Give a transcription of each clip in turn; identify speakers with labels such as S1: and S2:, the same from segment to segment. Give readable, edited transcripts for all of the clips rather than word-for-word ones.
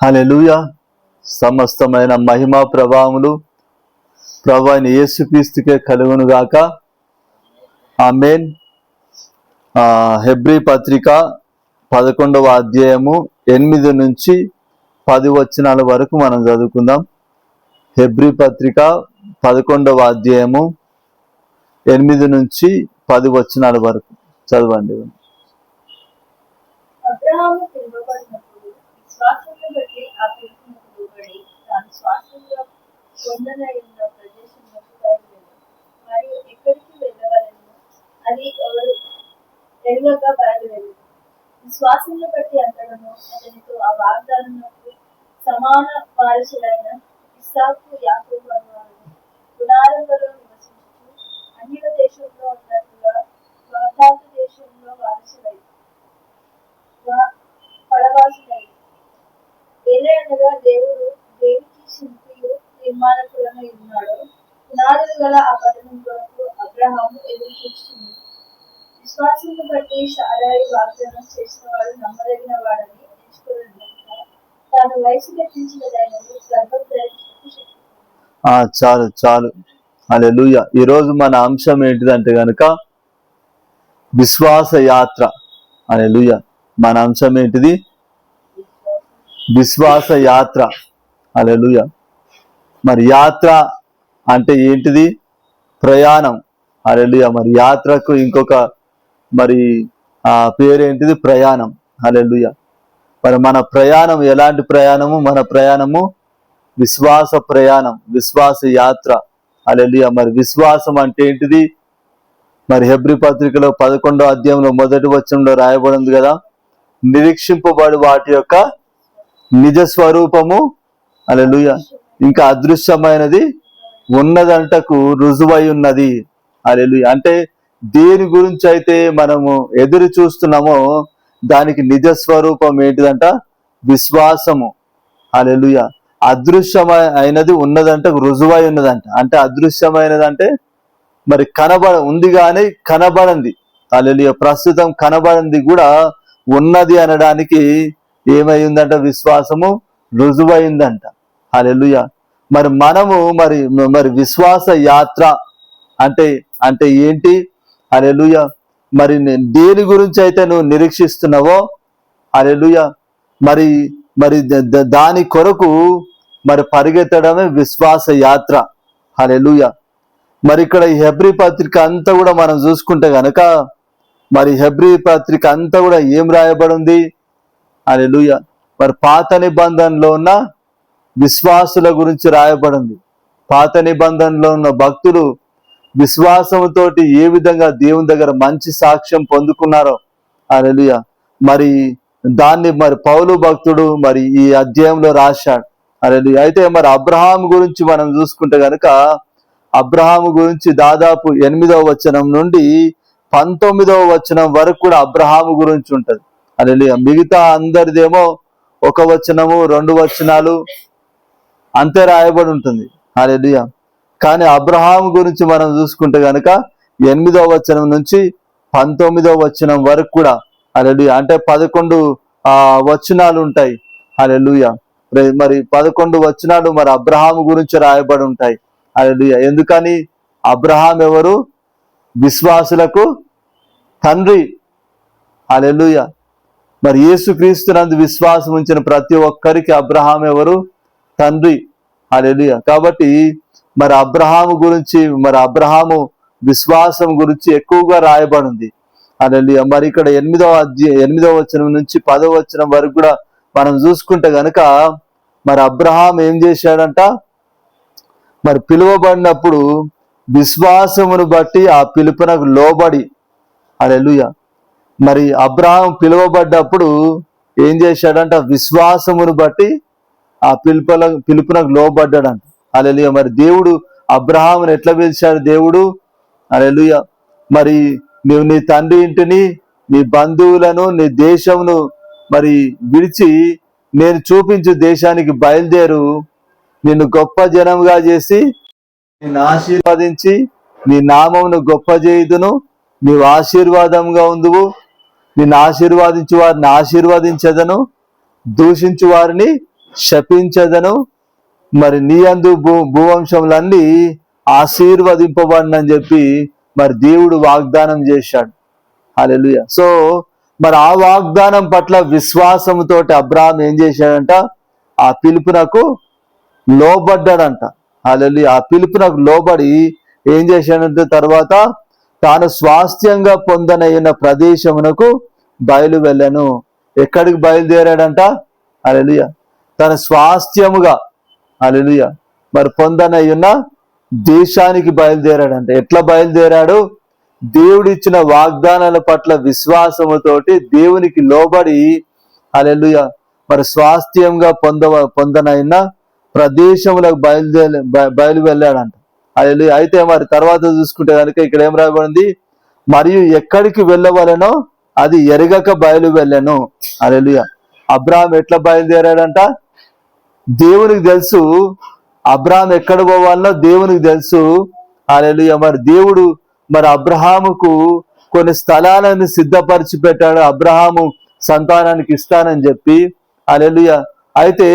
S1: హల్లెలూయా. సమస్తమైన మహిమ ప్రభావములు ప్రభు అయిన యేసుక్రీస్తుకే కలుగును గాక. ఆమేన్. హెబ్రీ పత్రిక 11వ అధ్యాయము 8 నుంచి 10 వచనాల వరకు మనం చదువుకుందాం. హెబ్రీ పత్రిక 11వ అధ్యాయము 8 నుంచి 10 వచనాల వరకు చదవండి.
S2: అబ్రహాము పిలువబడినప్పుడు విశ్వాసమును బట్టి ఆ పిలుపునకు లోబడి తాను స్వాస్థ్యంగా పొందనయున్న ప్రదేశమునకు బయలుదేరాడు. మరియు ఎక్కడికి వెళ్ళవలెనో అది ఎవరు ఎరుగక బయలుదేరాడు. విశ్వాసమును బట్టి అతడును అతనితో ఆ వాగ్దానమునకు సమాన వారసులైన ఇస్సాకు, యాకోబు అనువారులు గుడారములలో నివసించుచు అన్యుల దేశంలో ఉన్నట్లుగా వాగ్దాన దేశంలో వారసులైన పడవాల్సినది. ఏలయనగా దేవుడు దేనికి శిల్పియు నిర్మాణకులను ఉన్నాడు. పునాదులు గల ఆ పట్టణం కొరకు అబ్రహాము ఎదురు చూస్తుంది. విశ్వాసమును బట్టి శారాయి వాగ్దానం చేసిన వాడు నమ్మదగిన వాడని ఎంచుకోలేదు. తాను వయసు గతించినదైనది గర్భం ధరించుటకు శక్తి.
S1: చాలు. హల్లెలూయా. ఈరోజు మన అంశం ఏంటిదంటే గనుక విశ్వాస యాత్ర. హల్లెలూయా. మన అంశం ఏంటిది? విశ్వాస యాత్ర. హల్లెలూయా. మరి యాత్ర అంటే ఏంటిది? ప్రయాణం. హల్లెలూయా. మరి యాత్రకు ఇంకొక పేరేంటిది? ప్రయాణం. హల్లెలూయా. మరి మన ప్రయాణం ఎలాంటి ప్రయాణము? మన ప్రయాణము విశ్వాస ప్రయాణం, విశ్వాస యాత్ర. హల్లెలూయా. మరి విశ్వాసం అంటే ఏంటిది? మరి హెబ్రీ పత్రికలో 11వ అధ్యాయంలో 1వ వచనంలో రాయబడింది కదా, నిరీక్షింపబడు వాటి యొక్క నిజ స్వరూపము హల్లెలూయా ఇంకా అదృశ్యమైనది ఉన్నదంటకు రుజువై ఉన్నది. హల్లెలూయా. అంటే దేని గురించి అయితే మనము ఎదురు చూస్తున్నామో దానికి నిజ స్వరూపం ఏంటిదంట? విశ్వాసము. హల్లెలూయా. అదృశ్యమైనది ఉన్నదంటకు రుజువై ఉన్నదంట. అంటే అదృశ్యమైనదంటే మరి ఉంది కానీ కనబడింది. హల్లెలూయా. ప్రస్తుతం కనబడింది కూడా ఉన్నది అనడానికి ఏమై ఉందంట? విశ్వాసము రుజువైందంట. హల్లెలూయా. మరి మనము మరి విశ్వాస యాత్ర అంటే ఏంటి? హల్లెలూయా. మరి దేని గురించి అయితే నువ్వు నిరీక్షిస్తున్నావో హల్లెలూయా మరి దాని కొరకు మరి పరిగెత్తడమే విశ్వాస యాత్ర. హల్లెలూయా. మరి ఇక్కడ ఈ హెబ్రీ పత్రిక అంతా కూడా మనం చూసుకుంటే గనక మరి హెబ్రీ పత్రిక అంతా కూడా ఏం రాయబడి ఉంది? హల్లెలూయా. మరి పాత నిబంధనలో ఉన్న విశ్వాసుల గురించి రాయబడింది. పాత నిబంధనలో ఉన్న భక్తులు విశ్వాసంతోటి ఏ విధంగా దేవుని దగ్గర మంచి సాక్ష్యం పొందుకున్నారో హల్లెలూయా. మరి దాన్ని మరి పౌలు భక్తుడు మరి ఈ అధ్యాయంలో రాశాడు. హల్లెలూయా. అయితే మరి అబ్రహాము గురించి మనం చూసుకుంటే గనక అబ్రహాము గురించి దాదాపు 8వ వచనం నుండి 19వ వచనం వరకు కూడా అబ్రహాము గురించి ఉంటది. హల్లెలూయా. మిగతా అందరిదేమో 1 వచనము 2 వచనాలు అంతే రాయబడి ఉంటుంది. హల్లెలూయా. కానీ అబ్రహాము గురించి మనం చూసుకుంటే గనక 8వ వచనం నుంచి 19వ వచనం వరకు కూడా హల్లెలూయా అంటే 11 వచనాలు ఉంటాయి. హల్లెలూయా. మరి 11 వచనాలు మరి అబ్రహాము గురించి రాయబడి ఉంటాయి. హల్లెలూయా. ఎందుకని? అబ్రహాం ఎవరు? విశ్వాసులకు తండ్రి. హల్లెలూయా. మరి యేసుక్రీస్తునందు విశ్వాసం ఉంచిన ప్రతి ఒక్కరికి అబ్రహాం ఎవరు? తండ్రి. హల్లెలూయా. కాబట్టి మరి అబ్రహాము గురించి మరి అబ్రహాము విశ్వాసం గురించి ఎక్కువగా రాయబడింది. హల్లెలూయా. మరి ఇక్కడ 8వ వచనం నుంచి 10వ వచనం వరకు కూడా మనం చూసుకుంటే గనక మరి అబ్రహాం ఏం చేశాడంట? మరి పిలువబడినప్పుడు విశ్వాసమును బట్టి ఆ పిలుపునకు లోబడి. హల్లెలూయా. మరి అబ్రహాం పిలువబడ్డప్పుడు ఏం చేశాడంట? విశ్వాసమును బట్టి ఆ పిలుపునకు లోబడ్డాడంట. హల్లెలూయా. మరి దేవుడు అబ్రహామును ఎట్లా పిలిచాడు? దేవుడు హల్లెలూయా మరి నువ్వు నీ తండ్రి ఇంటిని, నీ బంధువులను, నీ దేశమును మరి విడిచి నేను చూపించు దేశానికి బయలుదేరు, నిన్ను గొప్ప జనముగా చేసి నిన్ను ఆశీర్వదించి నీ నామమును గొప్ప చేయుదును, నీవు ఆశీర్వాదంగా ఉందువు, నిన్ను ఆశీర్వాదించు వారిని ఆశీర్వదించదను, దూషించు వారిని శపించదను, మరి నీ యందు భూవంశములన్నీ ఆశీర్వదింపబడినని చెప్పి మరి దేవుడు వాగ్దానం చేశాడు. హల్లెలూయా. సో మరి ఆ వాగ్దానం పట్ల విశ్వాసంతో అబ్రహాం ఏం చేశాడంట? ఆ పిలుపునకు లోబడ్డాడంట. హల్లెలూయా. ఆ పిలుపునకు లోబడి ఏం చేశాడంటే తర్వాత తాను స్వాస్థ్యంగా పొందనైన ప్రదేశమునకు బయలు వెళ్ళను. ఎక్కడికి బయలుదేరాడంట? హల్లెలూయా. తన స్వాస్థ్యముగా హల్లెలూయా మరి పొందనయ్యున్న దేశానికి బయలుదేరాడంట. ఎట్లా బయలుదేరాడు? దేవుడిచ్చిన వాగ్దానాల పట్ల విశ్వాసముతోటి దేవునికి లోబడి హల్లెలూయా మరి స్వాస్థ్యంగా పొందనైన ప్రదేశములకు బయలు వెళ్ళాడంట. హల్లెలూయా. అయితే మరి తర్వాత చూసుకుంటే కనుక ఇక్కడ ఏం రాయబడింది? మరియు ఎక్కడికి వెళ్ళవలనో అది ఎరగక బయలు వెళ్ళను. హల్లెలూయా. అబ్రహాం ఎట్లా బయలుదేరాడంట? దేవునికి తెలుసు అబ్రహాం ఎక్కడ పోవాలనో దేవునికి తెలుసు. హల్లెలూయా. మరి దేవుడు మరి అబ్రహాముకు కొన్ని స్థలాలను సిద్ధపరిచి పెట్టాడు, అబ్రహాము సంతానానికి ఇస్తానని చెప్పి. హల్లెలూయా. అయితే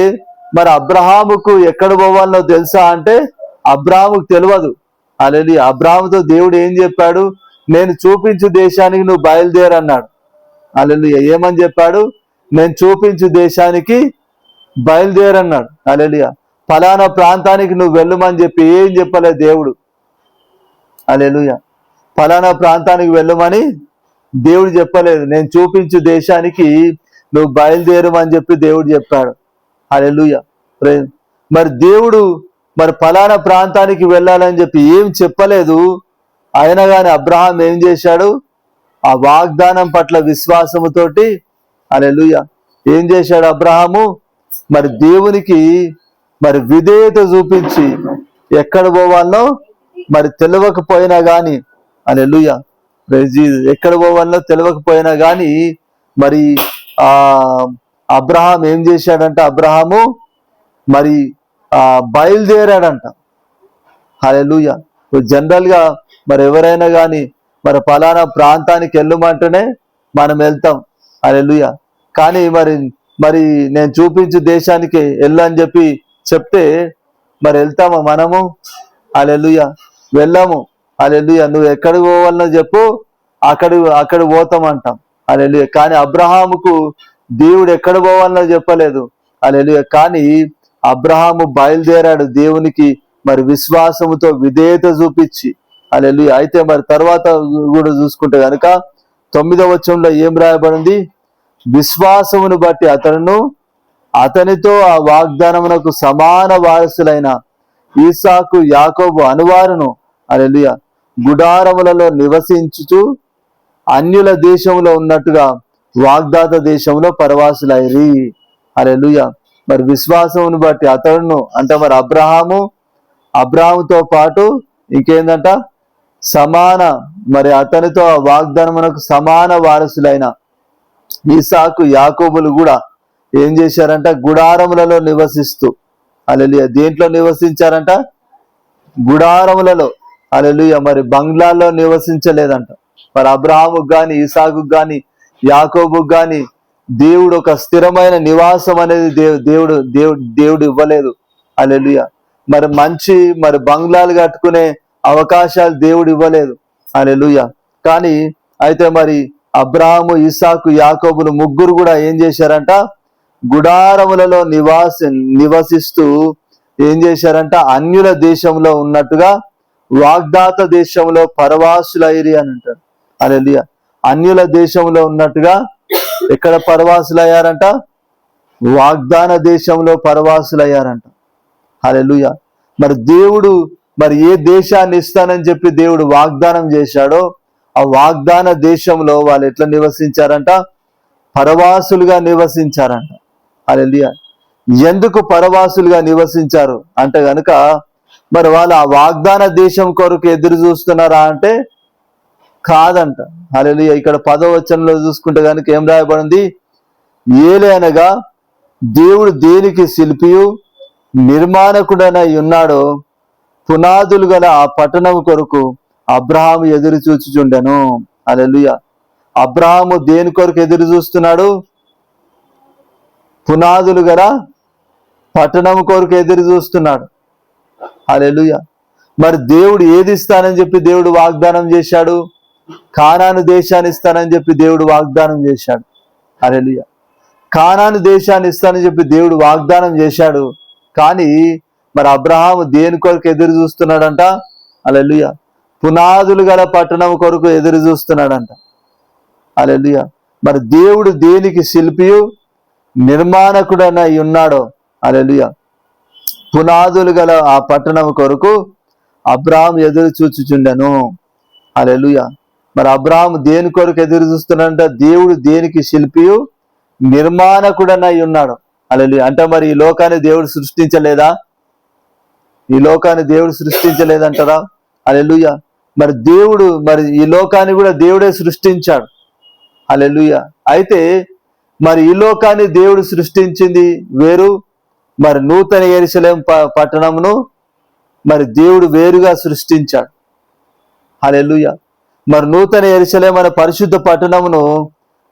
S1: మరి అబ్రహాముకు ఎక్కడ పోవాలనో తెలుసా అంటే అబ్రహాముకు తెలియదు. హల్లెలూయా. అబ్రహాముతో దేవుడు ఏం చెప్పాడు? నేను చూపించు దేశానికి నువ్వు బయలుదేరన్నాడు. హల్లెలూయా. ఏమని చెప్పాడు? నేను చూపించు దేశానికి బయలుదేరన్నాడు. హల్లెలూయా. ఫలానా ప్రాంతానికి నువ్వు వెళ్ళమని చెప్పి ఏం చెప్పలేదు దేవుడు. హల్లెలూయా. ఫలానా ప్రాంతానికి వెళ్ళమని దేవుడు చెప్పలేదు. నేను చూపించు దేశానికి నువ్వు బయలుదేరమని చెప్పి దేవుడు చెప్పాడు. హల్లెలూయా. మరి దేవుడు మరి ఫలానా ప్రాంతానికి వెళ్ళాలని చెప్పి ఏం చెప్పలేదు. అయినా కానీ అబ్రహాం ఏం చేశాడు? ఆ వాగ్దానం పట్ల విశ్వాసముతోటి హల్లెలూయా ఏం చేశాడు అబ్రహాము? మరి దేవునికి మరి విధేయత చూపించి ఎక్కడ పోవాలనో మరి తెలియకపోయినా గాని హల్లెలూయా ఎక్కడ పోవాలనో తెలియకపోయినా గాని మరి ఆ అబ్రహాం ఏం చేశాడంట? అబ్రహాము మరి బయలుదేరాడంట. హల్లెలూయా. జనరల్ గా మరి ఎవరైనా కానీ మరి ఫలానా ప్రాంతానికి వెళ్ళమంటేనే మనం వెళ్తాం. హల్లెలూయా. కానీ మరి నేను చూపించు దేశానికి వెళ్ళని చెప్పి చెప్తే మరి వెళ్తామా మనము? హల్లెలూయా. వెళ్ళాము. హల్లెలూయా. నువ్వు ఎక్కడికి పోవాలనో చెప్పు, అక్కడ పోతామంటాం. హల్లెలూయా. కానీ అబ్రహాముకు దేవుడు ఎక్కడ పోవాలనో చెప్పలేదు. హల్లెలూయా. కానీ అబ్రహాము బయలుదేరాడు దేవునికి మరి విశ్వాసముతో విధేయత చూపించి. హల్లెలూయా. అయితే మరి తర్వాత కూడా చూసుకుంటే కనుక 9వ వచనంలో ఏం రాయబడింది? విశ్వాసమును బట్టి అతనితో ఆ వాగ్దానమునకు సమాన వారసులైన ఈసాకు యాకోబు అనువారును హల్లెలూయా గుడారములలో నివసించుచు అన్యుల దేశంలో ఉన్నట్టుగా వాగ్దాత దేశంలో పరవాసులైరి. హల్లెలూయా. మరి విశ్వాసమును బట్టి అతడును అంటే మరి అబ్రహాముతో పాటు ఇంకేందంట? మరి అతనితో ఆ వాగ్దానమునకు సమాన వారసులైన ఈసాకు యాకోబులు కూడా ఏం చేశారంట? గుడారములలో నివసిస్తూ హల్లెలూయా దేంట్లో నివసించారంట? గుడారములలో. హల్లెలూయా. మరి బంగ్లాల్లో నివసించలేదంట. మరి అబ్రహాముకు గాని ఈసాకుకు గాని యాకోబుకు గాని దేవుడు ఒక స్థిరమైన నివాసం అనేది దేవుడు ఇవ్వలేదు. హల్లెలూయా. మరి బంగ్లాలు కట్టుకునే అవకాశాలు దేవుడు ఇవ్వలేదు. హల్లెలూయా. కానీ అయితే మరి అబ్రహాము ఇస్సాకు యాకోబులు ముగ్గురు కూడా ఏం చేశారంట? గుడారములలో నివసిస్తూ ఏం చేశారంట? అన్యుల దేశంలో ఉన్నట్టుగా వాగ్దాత దేశంలో పరవాసులైరి అని అంటారు. హల్లెలూయా. అన్యుల దేశంలో ఉన్నట్టుగా ఎక్కడ పరవాసులయ్యారంట? వాగ్దాన దేశంలో పరవాసులయ్యారంట. హల్లెలూయా. మరి దేవుడు మరి ఏ దేశాన్ని ఇస్తానని చెప్పి దేవుడు వాగ్దానం చేశాడో ఆ వాగ్దాన దేశంలో వాళ్ళు ఎట్లా నివసించారంట? పరవాసులుగా నివసించారంట. హల్లెలూయా. ఎందుకు పరవాసులుగా నివసించారు అంటే గనుక మరి వాళ్ళు ఆ వాగ్దాన దేశం కొరకు ఎదురు చూస్తున్నారా అంటే కాదంట. హల్లెలూయా. ఇక్కడ 10వ వచనంలో చూసుకుంటే కనుక ఏం రాయబడింది? ఏలైనగా దేవుడు దేనికి శిల్పియు నిర్మాణకుడనై ఉన్నాడో పునాదులు గల ఆ పట్టణం కొరకు అబ్రహాము ఎదురు చూచుచుండెను. హల్లెలూయా. అబ్రహాము దేని కొరకు ఎదురు చూస్తున్నాడు? పునాదులు గల పట్టణం కొరకు ఎదురు చూస్తున్నాడు. హల్లెలూయా. మరి దేవుడు ఏది ఇస్తానని చెప్పి దేవుడు వాగ్దానం చేశాడు? కానాను దేశాన్ని ఇస్తానని చెప్పి దేవుడు వాగ్దానం చేశాడు. హల్లెలూయా. కానాను దేశాన్ని ఇస్తానని చెప్పి దేవుడు వాగ్దానం చేశాడు. కానీ మరి అబ్రహాము దేని కొరకు ఎదురు చూస్తున్నాడంట? హల్లెలూయా. పునాదులు గల పట్టణం కొరకు ఎదురు చూస్తున్నాడంట. హల్లెలూయా. మరి దేవుడు దేనికి శిల్పియు నిర్మాణకుడనై ఉన్నాడో, హల్లెలూయా, పునాదులు గల ఆ పట్టణం కొరకు అబ్రహాము ఎదురు చూచుచుండెను. హల్లెలూయా. మరి అబ్రహాము దేని కొరకు ఎదురు చూస్తున్నాడంట? దేవుడు దేనికి శిల్పియు నిర్మాణకుడనై ఉన్నాడు. హల్లెలూయా. అంటే మరి ఈ లోకాన్ని దేవుడు సృష్టించలేదా? ఈ లోకాన్ని దేవుడు సృష్టించలేదంటారా? హల్లెలూయా. మరి దేవుడు మరి ఈ లోకాన్ని కూడా దేవుడే సృష్టించాడు. హల్లెలూయా. అయితే మరి ఈ లోకాన్ని దేవుడు సృష్టించింది వేరు, మరి నూతన యెరూషలేము పట్టణమును మరి దేవుడు వేరుగా సృష్టించాడు. హల్లెలూయా. మరి నూతన యెరూషలేము అనే పరిశుద్ధ పట్టణమును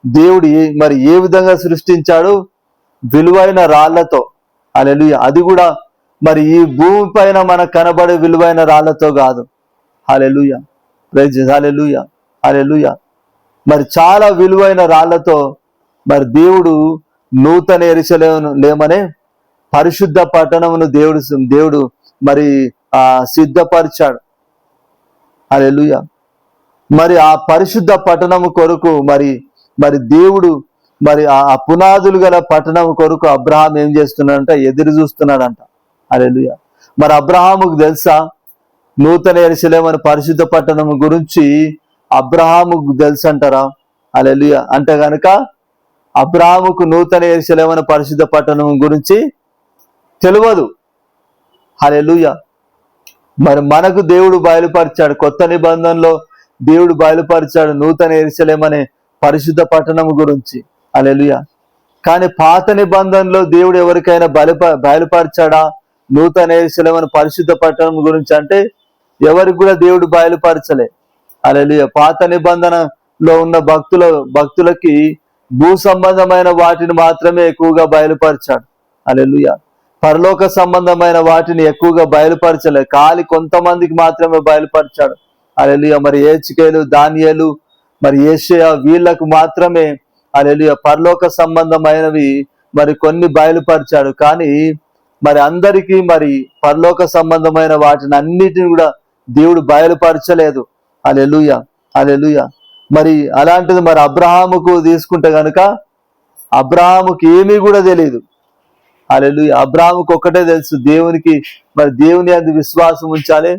S1: దేవుడు మరి ఏ విధంగా సృష్టించాడు? విలువైన రాళ్లతో. హల్లెలూయా. అది కూడా మరి ఈ భూమి పైన మనకు కనబడే విలువైన రాళ్లతో కాదు. హల్లెలూయా. ప్రైజ్. హల్లెలూయా. హల్లెలూయా. మరి చాలా విలువైన రాళ్లతో మరి దేవుడు నూతన యెరూషలేమనే పరిశుద్ధ పట్టణమును దేవుడు మరి సిద్ధపరిచాడు. హల్లెలూయా. మరి ఆ పరిశుద్ధ పట్టణము కొరకు మరి దేవుడు మరి ఆ పునాదులు గల పట్టణం కొరకు అబ్రహాం ఏం చేస్తున్నాడంట? ఎదురు చూస్తున్నాడంట. హల్లెలూయా. మరి అబ్రహాముకు తెలుసా నూతన యెరూషలేము అనే పరిశుద్ధ పట్టణం గురించి? అబ్రహాముకు తెలుసు అంటారా? హల్లెలూయా. అంటే గనక అబ్రహాముకు నూతన యెరూషలేము అనే పరిశుద్ధ పట్టణం గురించి తెలియదు. హల్లెలూయా. మరి మనకు దేవుడు బయలుపరిచాడు. కొత్త నిబంధనలో దేవుడు బయలుపరిచాడు నూతన యెరూషలేము అనే పరిశుద్ధ పట్టణం గురించి. హల్లెలూయా. కానీ పాత నిబంధనలో దేవుడు ఎవరికైనా బయలుపరిచాడా నూతన యెరూషలేము అనే పరిశుద్ధ పట్టణం గురించి? అంటే ఎవరికి కూడా దేవుడు బయలుపరచలే. హల్లెలూయా. పాత నిబంధనలో ఉన్న భక్తులకి భూ సంబంధమైన వాటిని మాత్రమే ఎక్కువగా బయలుపరిచాడు. హల్లెలూయా. పరలోక సంబంధమైన వాటిని ఎక్కువగా బయలుపరచలే, ఖాళీ కొంతమందికి మాత్రమే బయలుపరిచాడు. హల్లెలూయా. మరి హెజ్కేలు, దానియేలు, మరి యెషయా వీళ్ళకు మాత్రమే హల్లెలూయా పరలోక సంబంధమైనవి మరి కొన్ని బయలుపరిచాడు. కానీ మరి అందరికీ మరి పరలోక సంబంధమైన వాటిని అన్నిటిని కూడా దేవుడు బయలుపరచలేదు. హల్లెలూయా. హల్లెలూయా. మరి అలాంటిది మరి అబ్రహాముకు తీసుకుంటే గనుక అబ్రహాముకి ఏమీ కూడా తెలియదు. హల్లెలూయా. అబ్రహాముకు ఒక్కటే తెలుసు, దేవుని అందు విశ్వాసం ఉంచాలి,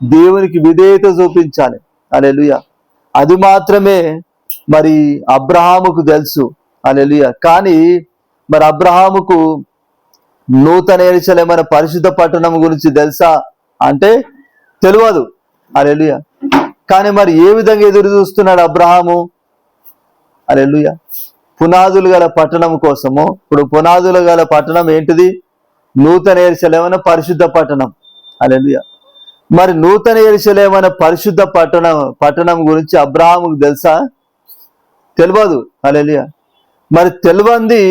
S1: దేవునికి విధేయత చూపించాలి. హల్లెలూయా. అది మాత్రమే మరి అబ్రహాముకు తెలుసు. హల్లెలూయా. కానీ మరి అబ్రహాముకు నూతన యెరూషలేము అనే పరిశుద్ధ పట్టణం గురించి తెలుసా అంటే తెలియదు. హల్లెలూయా. కానీ మరి ఏ విధంగా ఎదురు చూస్తున్నాడు అబ్రహాము? హల్లెలూయా. పునాదులు గల పట్టణం కోసము. ఇప్పుడు పునాదులు గల పట్టణం ఏంటిది? నూతన యెరూషలేము అనే పరిశుద్ధ పట్టణం. హల్లెలూయా. మరి నూతన యెరూషలేము అనే పరిశుద్ధ పట్టణం గురించి అబ్రహాముకు తెలుసా? తెలియదు. హల్లెలూయా. మరి తెలియంది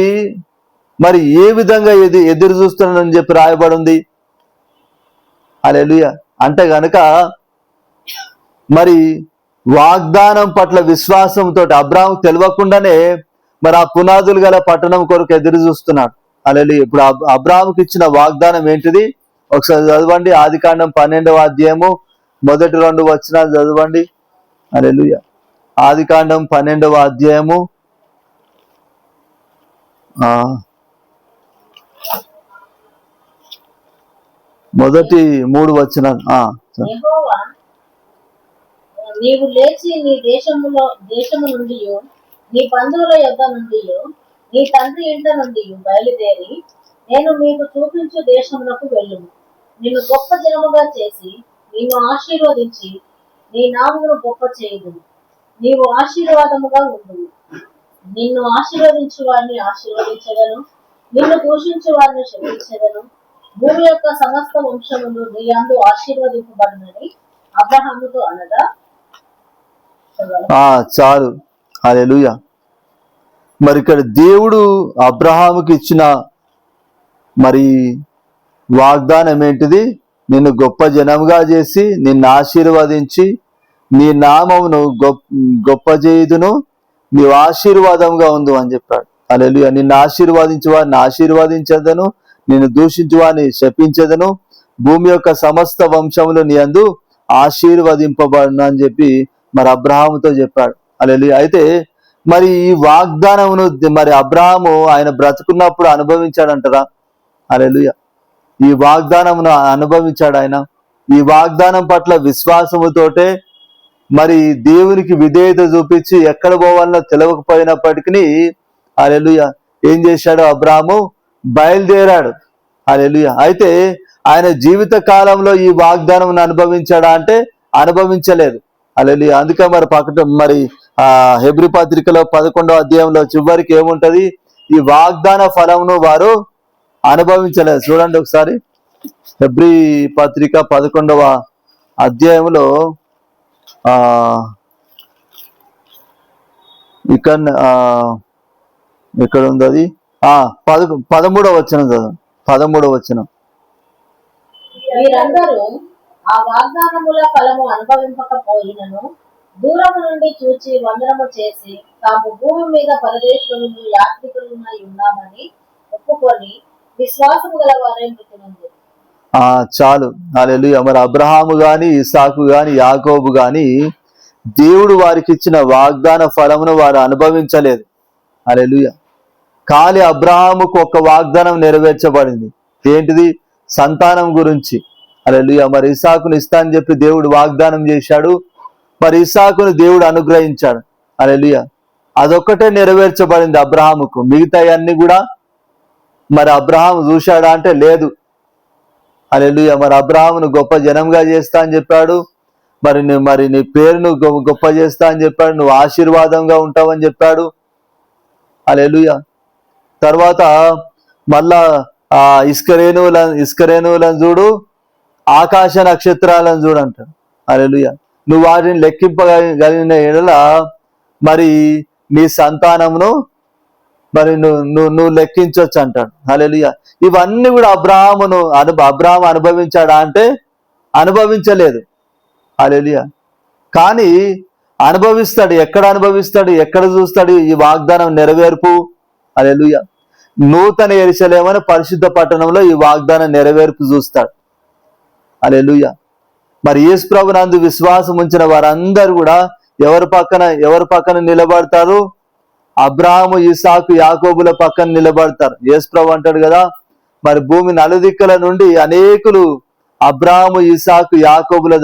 S1: మరి ఏ విధంగా ఎదురు చూస్తున్నాడని చెప్పి రాయబడి ఉంది. హల్లెలూయా. అంటే గనక మరి వాగ్దానం పట్ల విశ్వాసంతో అబ్రహాము తెలియకుండానే మరి ఆ పునాదులు గల పట్టణం కొరకు ఎదురు చూస్తున్నాడు. హల్లెలూయా. ఇప్పుడు అబ్రహాముకి ఇచ్చిన వాగ్దానం ఏంటిది? ఒకసారి చదవండి. ఆదికాండం 12వ అధ్యాయము మొదటి 2 వచనాలు చదవండి. హల్లెలూయా. ఆదికాండం 12వ అధ్యాయము మొదటి 3 వచనాలు.
S3: యెహోవా, నీవు లేచి నీ దేశము నుండి నీ బంధువుల యొద్ద నుండి నీ తండ్రి ఇంట నుండి బయలుదేరి నేను మీకు చూపించు దేశమునకు వెళ్ళుము. నిన్ను గొప్ప జనముగా చేసి నిన్ను ఆశీర్వదించి నీ నామమును గొప్ప చేయుదును. నీవు ఆశీర్వాదముగా ఉండును. నిన్ను ఆశీర్వదించు వారిని ఆశీర్వదించదను, నిన్ను దూషించు వారిని శపించదను. భూమి యొక్క సమస్త వంశములు నీ యందు ఆశీర్వదింపబడినని అబ్రహాముతో అనగా
S1: చాలు. హల్లెలూయా. మరి ఇక్కడ దేవుడు అబ్రహాముకి ఇచ్చిన మరి వాగ్దానం ఏంటిది? నిన్ను గొప్ప జనముగా చేసి నిన్ను ఆశీర్వదించి నీ నామమును గొప్ప చేయుదును, నీవు ఆశీర్వాదంగా ఉండు అని చెప్పాడు. హల్లెలూయా. నిన్ను ఆశీర్వదించు వారిని ఆశీర్వదించదను, నిన్ను దూషించు వారిని శపించదను, భూమి యొక్క సమస్త వంశములు నీ యందు ఆశీర్వదింపబడును అని చెప్పి మరి అబ్రహాముతో చెప్పాడు. హల్లెలూయా. అయితే మరి ఈ వాగ్దానమును మరి అబ్రహాము ఆయన బ్రతుకున్నప్పుడు అనుభవించాడంటారా? హల్లెలూయా. ఈ వాగ్దానమును అనుభవించాడు ఆయన. ఈ వాగ్దానం పట్ల విశ్వాసముతోటే మరి దేవునికి విధేయత చూపించి ఎక్కడ పోవాలనో తెలియకపోయినప్పటికీ హల్లెలూయా ఏం చేశాడు? అబ్రహాము బయలుదేరాడు. హల్లెలూయా. అయితే ఆయన జీవిత కాలంలో ఈ వాగ్దానం అనుభవించాడా అంటే అనుభవించలేదు. హల్లెలూయా. అందుకే మరి హెబ్రీ పత్రికలో 11వ అధ్యాయంలో చివరికి ఏముంటది? ఈ వాగ్దాన ఫలమును వారు అనుభవించలేదు. చూడండి ఒకసారి హెబ్రీ పత్రిక 11వ అధ్యాయంలో ఇక్కడ ఉంది అది 13వ వచనం చదువు. 13వ వచనం.
S3: వీరందరూ ఆ వాగ్దానముల ఫలము అనుభవింపకపోయినను దూరము నుండి చూచి వందనము చేసి తాము భూమి మీద పరదేశులను యాత్రికులమై ఉన్నామని ఒప్పుకొని విశ్వాసము గల వారే మృతి నొందిరి.
S1: చాలు. హల్లెలూయా. మరి అబ్రహాము గాని ఇస్సాకు గాని యాకోబు గాని దేవుడు వారికి ఇచ్చిన వాగ్దాన ఫలమును వారు అనుభవించలేదు. హల్లెలూయా. కానీ అబ్రహాముకు ఒక వాగ్దానం నెరవేర్చబడింది. ఏంటిది? సంతానం గురించి. హల్లెలూయా. మరి ఇస్సాకును ఇస్తా అని చెప్పి దేవుడు వాగ్దానం చేశాడు. మరి ఇస్సాకును దేవుడు అనుగ్రహించాడు. హల్లెలూయా. అదొక్కటే నెరవేర్చబడింది అబ్రహాముకు. మిగతా అన్ని కూడా మరి అబ్రహాము చూశాడా అంటే లేదు. హల్లెలూయా. మరి అబ్రహామును గొప్ప జనంగా చేస్తా అని చెప్పాడు. మరి నీ పేరును గొప్ప చేస్తా అని చెప్పాడు. నువ్వు ఆశీర్వాదంగా ఉంటావని చెప్పాడు. హల్లెలూయా. తర్వాత మళ్ళా ఇసుకరేణువులను చూడు, ఆకాశ నక్షత్రాలను చూడు అంటాడు. హల్లెలూయా. నువ్వు వాటిని లెక్కింపగలిగిన ఎడల మరి నీ సంతానమును మరి నువ్వు లెక్కించవచ్చు అంటాడు. హల్లెలూయా. ఇవన్నీ కూడా అబ్రహాము అనుభవించాడా అంటే అనుభవించలేదు. హల్లెలూయా. కానీ అనుభవిస్తాడు. ఎక్కడ అనుభవిస్తాడు? ఎక్కడ చూస్తాడు ఈ వాగ్దానం నెరవేర్పు? హల్లెలూయా. నూతన యెరూషలేమని పరిశుద్ధ పట్టణంలో ఈ వాగ్దానం నెరవేర్పు చూస్తాడు. హల్లెలూయా. మరి యేసు ప్రభునందు విశ్వాసం ఉంచిన వారందరూ కూడా ఎవరి పక్కన నిలబడతారు? అబ్రహాము ఇస్సాకు యాకోబుల పక్కన నిలబడతారు. యేసు ప్రభు అంటాడు కదా, మరి భూమి నలుదిక్కుల నుండి అనేకులు అబ్రహాము ఇస్సాకు యాకోబుల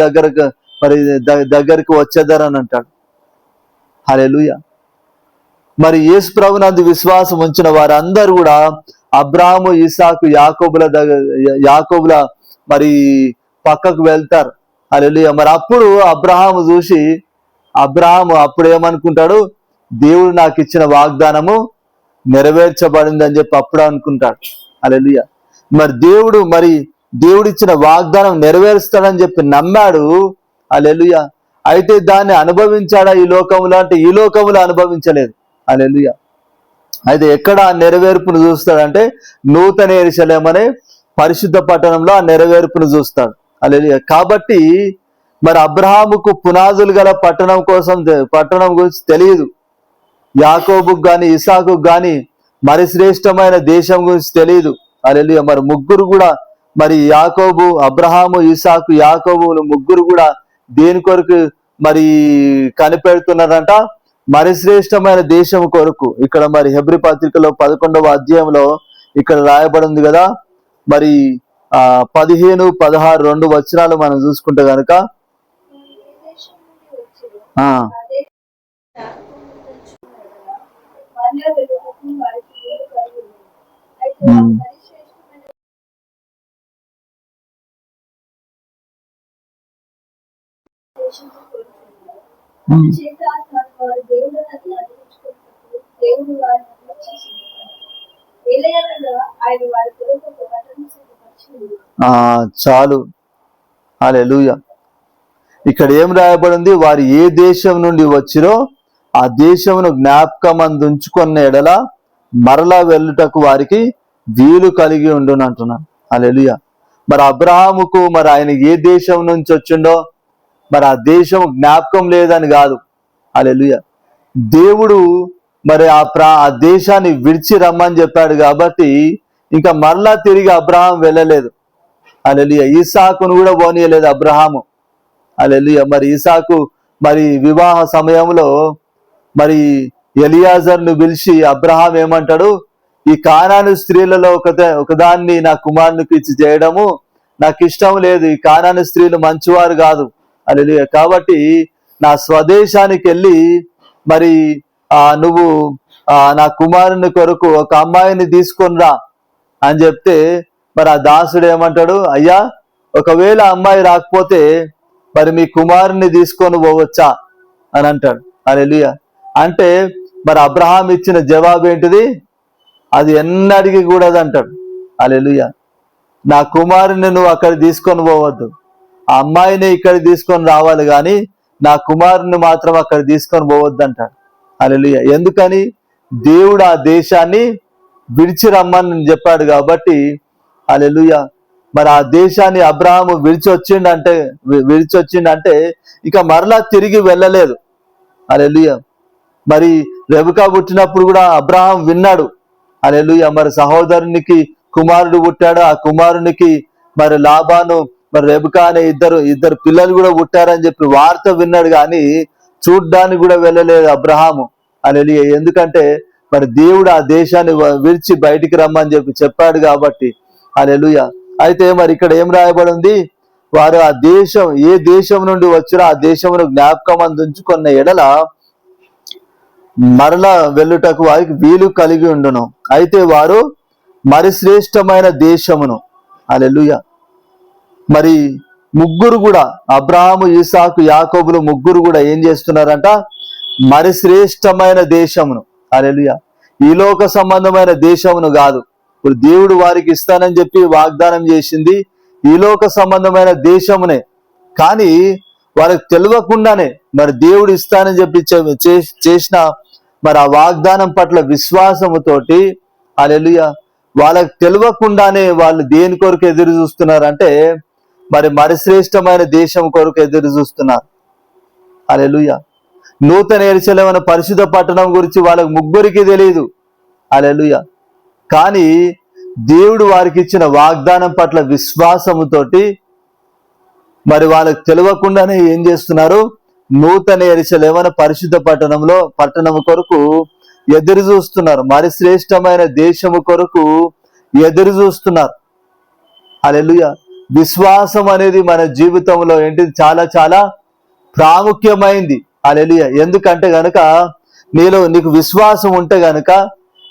S1: దగ్గరికి వచ్చేదారని అంటాడు. హల్లెలూయా. మరి యేసు ప్రభునందు విశ్వాసం ఉంచిన వారందరూ కూడా అబ్రహాము ఇస్సాకు యాకోబుల మరి పక్కకు వెళ్తారు. హల్లెలూయా. మరి అప్పుడు అబ్రహాము అప్పుడు ఏమనుకుంటాడు? దేవుడు నాకు ఇచ్చిన వాగ్దానము నెరవేర్చబడింది అని చెప్పి అప్పుడు అనుకుంటాడు. హల్లెలూయా. మరి దేవుడు ఇచ్చిన వాగ్దానం నెరవేరుస్తాడని చెప్పి నమ్మాడు. హల్లెలూయా. అయితే దాన్ని అనుభవించాడా ఈ లోకంలో అంటే ఈ లోకంలో అనుభవించలేదు. హల్లెలూయా. అయితే ఎక్కడ ఆ నెరవేర్పును చూస్తాడంటే నూతన యెరూషలేము అనే పరిశుద్ధ పట్టణంలో ఆ నెరవేర్పును చూస్తాడు. హల్లెలూయా. కాబట్టి మరి అబ్రహాముకు పునాదులు గల పట్టణం గురించి తెలియదు. యాకోబుకు గాని ఇస్సాకుకు గాని మరి శ్రేష్టమైన దేశం గురించి తెలియదు. హల్లెలూయా. మరి ముగ్గురు కూడా మరి అబ్రహాము ఇస్సాకు యాకోబులు ముగ్గురు కూడా దేని కొరకు మరి కనిపెడుతున్నారంట? మరి శ్రేష్టమైన దేశం కొరకు. ఇక్కడ మరి హెబ్రీ పత్రికలో 11వ అధ్యాయంలో ఇక్కడ రాయబడి ఉంది కదా. మరి 15, 16 2 వచనాలు మనం చూసుకుంటే గనక చాలు. హల్లెలూయా. ఇక్కడ ఏం రాయబడింది? వారు ఏ దేశం నుండి వచ్చిరో ఆ దేశమును జ్ఞాపకమందుంచుకున్న ఎడల మరలా వెళ్ళుటకు వారికి వీలు కలిగి ఉండును అంటున్నాను. హల్లెలూయా. మరి అబ్రహాముకు మరి ఆయన ఏ దేశం నుంచి వచ్చిండో మరి ఆ దేశం జ్ఞాపకం లేదని కాదు. హల్లెలూయా. దేవుడు మరి ఆ దేశాన్ని విడిచి రమ్మని చెప్పాడు కాబట్టి ఇంకా మరలా తిరిగి అబ్రహాం వెళ్ళలేదు. హల్లెలూయా. ఇస్సాకును కూడా పోనీయలేదు అబ్రహాము. హల్లెలూయా. మరి ఇస్సాకు మరి వివాహ సమయంలో మరి ఎలియాజర్ను పిలిచి అబ్రహాం ఏమంటాడు, ఈ కానాను స్త్రీలలో ఒకదాన్ని నా కుమారునికి ఇచ్చి చేయడము నాకు ఇష్టం లేదు, ఈ కానాను స్త్రీలు మంచివారు కాదు. హల్లెలూయా. కాబట్టి నా స్వదేశానికి వెళ్ళి మరి నువ్వు నా కుమారుని కొరకు ఒక అమ్మాయిని తీసుకొని రా అని చెప్తే మరి ఆ దాసుడు ఏమంటాడు, అయ్యా ఒకవేళ అమ్మాయి రాకపోతే మరి మీ కుమారుని తీసుకొని పోవచ్చా అని అంటాడు. హల్లెలూయా. అంటే మరి అబ్రహాం ఇచ్చిన జవాబు ఏంటిది, అది ఎన్నడిగి కూడదు అంటాడు. హల్లెలూయా. నా కుమారుని నువ్వు అక్కడ తీసుకొని పోవద్దు, ఆ అమ్మాయిని ఇక్కడ తీసుకొని రావాలి కానీ నా కుమారుని మాత్రం అక్కడ తీసుకొని పోవద్దు అంటాడు. హల్లెలూయా. ఎందుకని, దేవుడు ఆ దేశాన్ని విడిచి రమ్మని చెప్పాడు కాబట్టి. హల్లెలూయా. మరి ఆ దేశాన్ని అబ్రహాము విడిచి వచ్చిండంటే ఇక మరలా తిరిగి వెళ్ళలేదు. హల్లెలూయా. మరి రెబెకా పుట్టినప్పుడు కూడా అబ్రహాం విన్నాడు. హల్లెలూయా. మరి సహోదరునికి కుమారుడు పుట్టాడు, ఆ కుమారునికి మరి లాబాను మరి రెబెకా అనే ఇద్దరు పిల్లలు కూడా పుట్టారని చెప్పి వార్త విన్నాడు, కానీ చూడ్డానికి కూడా వెళ్ళలేదు అబ్రహాము. హల్లెలూయా. ఎందుకంటే మరి దేవుడు ఆ దేశాన్ని విడిచి బయటికి రమ్మని చెప్పాడు కాబట్టి. హల్లెలూయా. అయితే మరి ఇక్కడ ఏం రాయబడి ఉంది, వారు ఆ దేశం ఏ దేశం నుండి వచ్చినా ఆ దేశమును జ్ఞాపకం అందించుకున్న ఎడల మరలా వెళ్ళుటకు వారికి వీలు కలిగి ఉండును. అయితే వారు మరి శ్రేష్టమైన దేశమును. హల్లెలూయా. మరి ముగ్గురు కూడా అబ్రహాము, ఇస్సాకు, యాకోబులు ముగ్గురు కూడా ఏం చేస్తున్నారంట, మరి శ్రేష్టమైన దేశమును. హల్లెలూయా. ఈ లోక సంబంధమైన దేశమును కాదు. ఇప్పుడు దేవుడు వారికి ఇస్తానని చెప్పి వాగ్దానం చేసింది ఈ లోక సంబంధమైన దేశమునే, కానీ వారికి తెలియకుండానే మరి దేవుడు ఇస్తానని చెప్పి చేసిన మరి ఆ వాగ్దానం పట్ల విశ్వాసముతోటి, హల్లెలూయా, వాళ్ళకి తెలియకుండానే వాళ్ళు దేని కొరకు ఎదురు చూస్తున్నారంటే మరి శ్రేష్టమైన దేశం కొరకు ఎదురు చూస్తున్నారు. హల్లెలూయా. నూతన యెరూషలేము అనే పరిశుద్ధ పట్టణం గురించి వాళ్ళకి ముగ్గురికి తెలియదు. హల్లెలూయా. కానీ దేవుడు వారికి ఇచ్చిన వాగ్దానం పట్ల విశ్వాసముతోటి మరి వాళ్ళకి తెలియకుండానే ఏం చేస్తున్నారు, నూతన యెరూషలేము అనే పరిశుద్ధ పట్టణము కొరకు ఎదురు చూస్తున్నారు. మరి శ్రేష్టమైన దేశము కొరకు ఎదురు చూస్తున్నారు. హల్లెలూయా. విశ్వాసం అనేది మన జీవితంలో ఏంటిది, చాలా చాలా ప్రాముఖ్యమైంది. హల్లెలూయా. ఎందుకంటే గనుక నీకు విశ్వాసం ఉంటే గనుక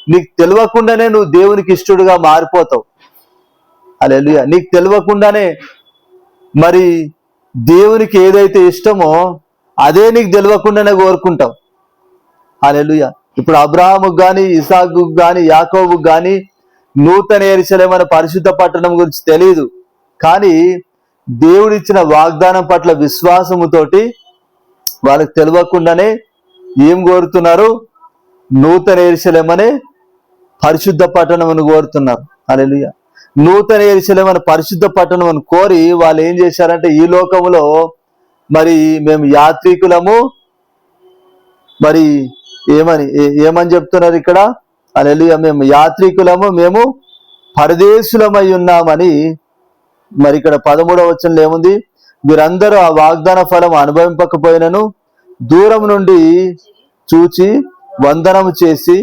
S1: నీకు తెలియకుండానే నువ్వు దేవునికి ఇష్టడుగా మారిపోతావు. హల్లెలూయా. నీకు తెలియకుండానే మరి దేవునికి ఏదైతే ఇష్టమో అదే నీకు తెలియకుండానే కోరుకుంటావు. హల్లెలూయా. ఇప్పుడు అబ్రహాముకు కానీ, ఇస్సాకుకు కానీ, యాకోబుకు కానీ నూతన యెరూషలేము అనే పరిశుద్ధ పట్టణం గురించి తెలియదు, కానీ దేవుడిచ్చిన వాగ్దానం పట్ల విశ్వాసముతోటి వాళ్ళకి తెలియకుండానే ఏం కోరుతున్నారు, నూతన యెరూషలేము అనే పరిశుద్ధ పట్టణమును కోరుతున్నారు. హల్లెలూయా. నూతన యెరూషలేము అనే పరిశుద్ధ పట్టణమును కోరి వాళ్ళు ఏం చేశారంటే, ఈ లోకములో మరి మేము యాత్రికులము, మరి ఏమని చెప్తున్నారు ఇక్కడ, హల్లెలూయా, మేము యాత్రికులము, మేము పరదేశులమై ఉన్నామని. మరి ఇక్కడ 13వ వచనంలో ఏముంది, వీరందరూ ఆ వాగ్దాన ఫలం అనుభవింపకపోయినను దూరం నుండి చూచి వందనము చేసి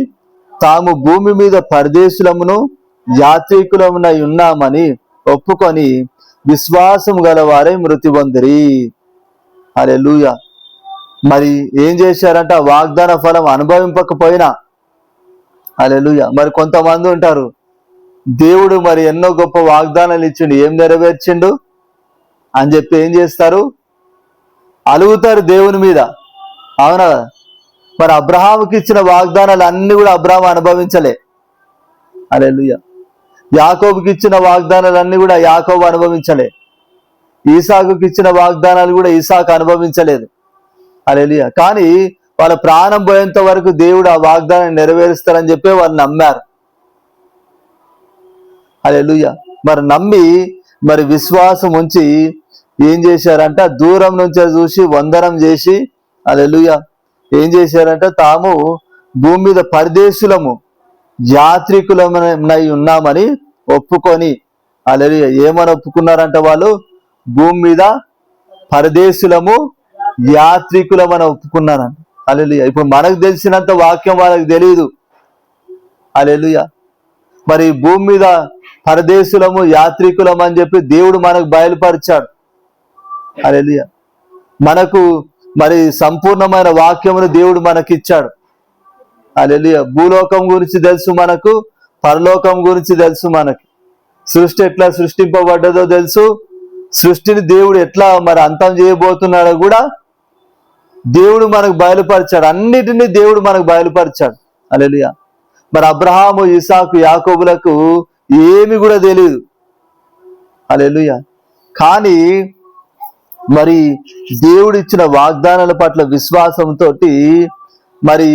S1: తాము భూమి మీద పరదేశులమును యాత్రికులమునై ఉన్నామని ఒప్పుకొని విశ్వాసం గలవారై మృతి పొందిరి. హల్లెలూయా. మరి ఏం చేశారంట, వాగ్దాన ఫలం అనుభవింపకపోయినా. హల్లెలూయా. మరి కొంతమంది ఉంటారు, దేవుడు మరి ఎన్నో గొప్ప వాగ్దానాలు ఇచ్చిండు, ఏం నెరవేర్చిండు అని చెప్పి ఏం చేస్తారు, అలుగుతారు దేవుని మీద. అవునా? మరి అబ్రహాముకి ఇచ్చిన వాగ్దానాలు అన్ని కూడా అబ్రహాము అనుభవించలే. హల్లెలూయా. యాకోబుకి ఇచ్చిన వాగ్దానాలు అన్ని కూడా యాకోబు అనుభవించలే. ఈసాకుకి ఇచ్చిన వాగ్దానాలు కూడా ఈసాకు అనుభవించలేదు. హల్లెలూయా. కానీ వాళ్ళ ప్రాణం పోయేంత వరకు దేవుడు ఆ వాగ్దానాన్ని నెరవేరుస్తారని చెప్పి వాళ్ళు నమ్మారు. హల్లెలూయా. మరి నమ్మి మరి విశ్వాసం ఉంచి ఏం చేశారంట, దూరం నుంచే చూసి వందనం చేసి హల్లెలూయా ఏం చేశారంట, తాము భూమి మీద పరదేశులము యాత్రికులమై ఉన్నామని ఒప్పుకొని హల్లెలూయా ఏమని ఒప్పుకున్నారంట, వాళ్ళు భూమి మీద పరదేశులము యాత్రికులమని ఒప్పుకున్నారంట. హల్లెలూయా. ఇప్పుడు మనకు తెలిసినంత వాక్యం వాళ్ళకి తెలియదు. హల్లెలూయా. మరి భూమి మీద పరదేశులము యాత్రికులం అని చెప్పి దేవుడు మనకు బయలుపరిచాడు. హల్లెలూయా. మనకు మరి సంపూర్ణమైన వాక్యమును దేవుడు మనకిచ్చాడు. హల్లెలూయా. భూలోకం గురించి తెలుసు మనకు, పరలోకం గురించి తెలుసు మనకి. సృష్టి ఎట్లా సృష్టింపబడ్డదో తెలుసు, సృష్టిని దేవుడు ఎట్లా మరి అంతం చేయబోతున్నాడో కూడా దేవుడు మనకు బయలుపరిచాడు. అన్నిటినీ దేవుడు మనకు బయలుపరిచాడు. హల్లెలూయా. మరి అబ్రహాము, ఇసాకు, యాకోబులకు ఏమి కూడా తెలియదు. హల్లెలూయా. కానీ మరి దేవుడు ఇచ్చిన వాగ్దానాల పట్ల విశ్వాసంతో మరి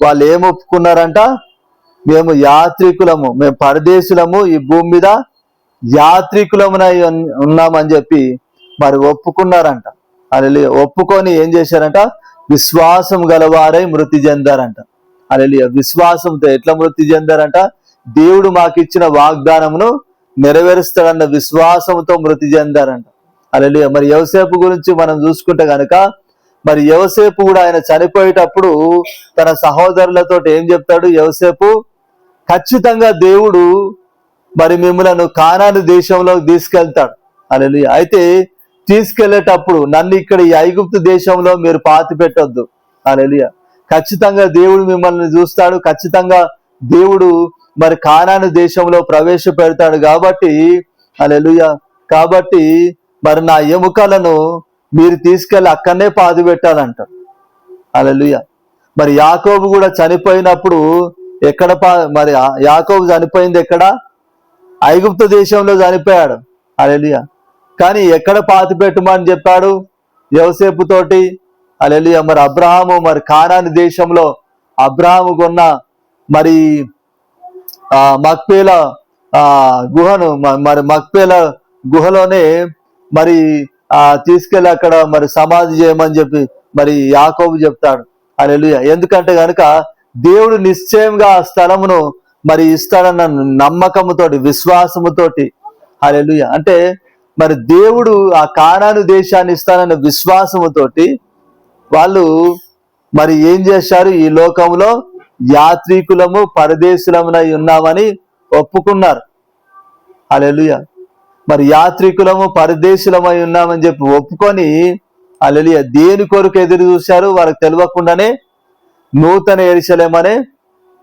S1: వాళ్ళు ఏం ఒప్పుకున్నారంట, మేము యాత్రికులము, మేము పరదేశులము, ఈ భూమి మీద యాత్రికులమునై ఉన్నామని చెప్పి మరి ఒప్పుకున్నారంట. హల్లెలూయా. ఒప్పుకొని ఏం చేశారంట, విశ్వాసం గలవారై మృతి చెందారంట. హల్లెలూయా. విశ్వాసంతో ఎట్లా మృతి చెందారంట, దేవుడు మాకు ఇచ్చిన వాగ్దానమును నెరవేరుస్తాడన్న విశ్వాసంతో మృతి చెందారంట. హల్లెలూయా. మరి యోసేపు గురించి మనం చూసుకుంటే గనక, మరి యోసేపు కూడా ఆయన చనిపోయేటప్పుడు తన సహోదరులతో ఏం చెప్తాడు, యోసేపు ఖచ్చితంగా దేవుడు మరి మిమ్మల్ని కానాను దేశంలోకి తీసుకెళ్తాడు. హల్లెలూయా. అయితే తీసుకెళ్లేటప్పుడు నన్ను ఇక్కడ ఈ ఐగుప్తు దేశంలో మీరు పాతి పెట్టొద్దు. హల్లెలూయా. ఖచ్చితంగా దేవుడు మిమ్మల్ని చూస్తాడు, ఖచ్చితంగా దేవుడు మరి కానాను దేశంలో ప్రవేశపెడతాడు. కాబట్టి హల్లెలూయా, కాబట్టి మరి నా ఎముకలను మీరు తీసుకెళ్లి అక్కడనే పాతి పెట్టాలంటాడు. హల్లెలూయా. మరి యాకోబు కూడా చనిపోయినప్పుడు ఎక్కడ మరి యాకోబు చనిపోయింది ఎక్కడ, ఐగుప్తు దేశంలో చనిపోయాడు. హల్లెలూయా. కానీ ఎక్కడ పాతి పెట్టమని చెప్పాడు, యోసేపు తోటి. హల్లెలూయా. మరి అబ్రహాము మరి కానాను దేశంలో అబ్రహాము కొన్న మరి మక్పేల గుహను మరి మక్పేల గుహలోనే మరి తీసుకెళ్ళి అక్కడ మరి సమాధి చేయమని చెప్పి మరి యాకోబు చెప్తాడు. హల్లెలూయా. ఎందుకంటే గనుక దేవుడు నిశ్చయంగా ఆ స్థలమును మరి ఇస్తాడన్న నమ్మకముతోటి, విశ్వాసముతోటి. హల్లెలూయా. అంటే మరి దేవుడు ఆ కానాను దేశాన్ని ఇస్తానన్న విశ్వాసముతోటి వాళ్ళు మరి ఏం చేశారు, ఈ లోకంలో యాత్రికులము పరదేశులమునై ఉన్నామని ఒప్పుకున్నారు. హల్లెలూయా. మరి యాత్రికులము పరదేశులమై ఉన్నామని చెప్పి ఒప్పుకొని హల్లెలూయా దేని కొరకు ఎదురు చూశారు, వాళ్ళకి తెలియకుండానే నూతన యెరూషలేము అనే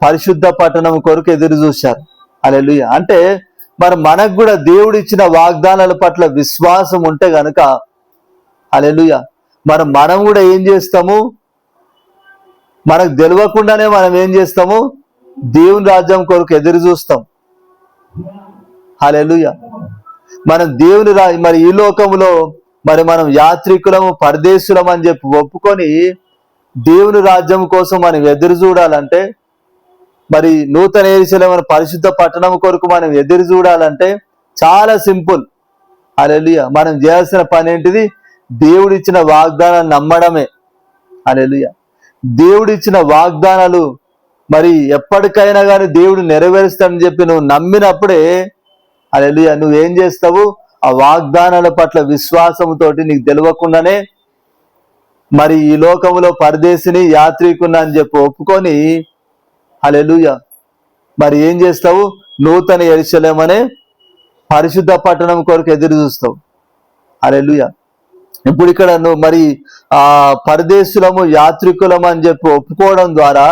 S1: పరిశుద్ధ పట్టణం కొరకు ఎదురు చూశారు. హల్లెలూయా. అంటే మరి మనకు కూడా దేవుడు ఇచ్చిన వాగ్దానాల పట్ల విశ్వాసం ఉంటే గనుక హల్లెలూయా మరి మనం కూడా ఏం చేస్తాము, మనకు తెలియకుండానే మనం ఏం చేస్తాము, దేవుని రాజ్యం కొరకు ఎదురు చూస్తాం. హల్లెలూయా. మనం దేవుని మరి ఈ లోకంలో మరి మనం యాత్రికులము పరదేశులం అని చెప్పి ఒప్పుకొని దేవుని రాజ్యం కోసం మనం ఎదురు చూడాలంటే, మరి నూతన యెరూషలేము పరిశుద్ధ పట్టణం కొరకు మనం ఎదురు చూడాలంటే చాలా సింపుల్. హల్లెలూయా. మనం చేయాల్సిన పని ఏంటిది, దేవుడిచ్చిన వాగ్దానాన్ని నమ్మడమే. హల్లెలూయా. దేవుడిచ్చిన వాగ్దానాలు మరి ఎప్పటికైనా కానీ దేవుడు నెరవేరుస్తాడని చెప్పి నువ్వు నమ్మినప్పుడే హల్లెలూయా నువ్వేం చేస్తావు, ఆ వాగ్దానాల పట్ల విశ్వాసంతోటి నీకు తెలియకుండానే మరి ఈ లోకంలో పరదేశిని యాత్రికున్నా అని చెప్పి ఒప్పుకొని హల్లెలూయా మరి ఏం చేస్తావు, నూతన యెరూషలేము అనే పరిశుద్ధ పట్టణం కొరకు ఎదురు చూస్తావు. హల్లెలూయా. ఇప్పుడు ఇక్కడ నువ్వు మరి పరదేశులము యాత్రికులము అని చెప్పి ఒప్పుకోవడం ద్వారా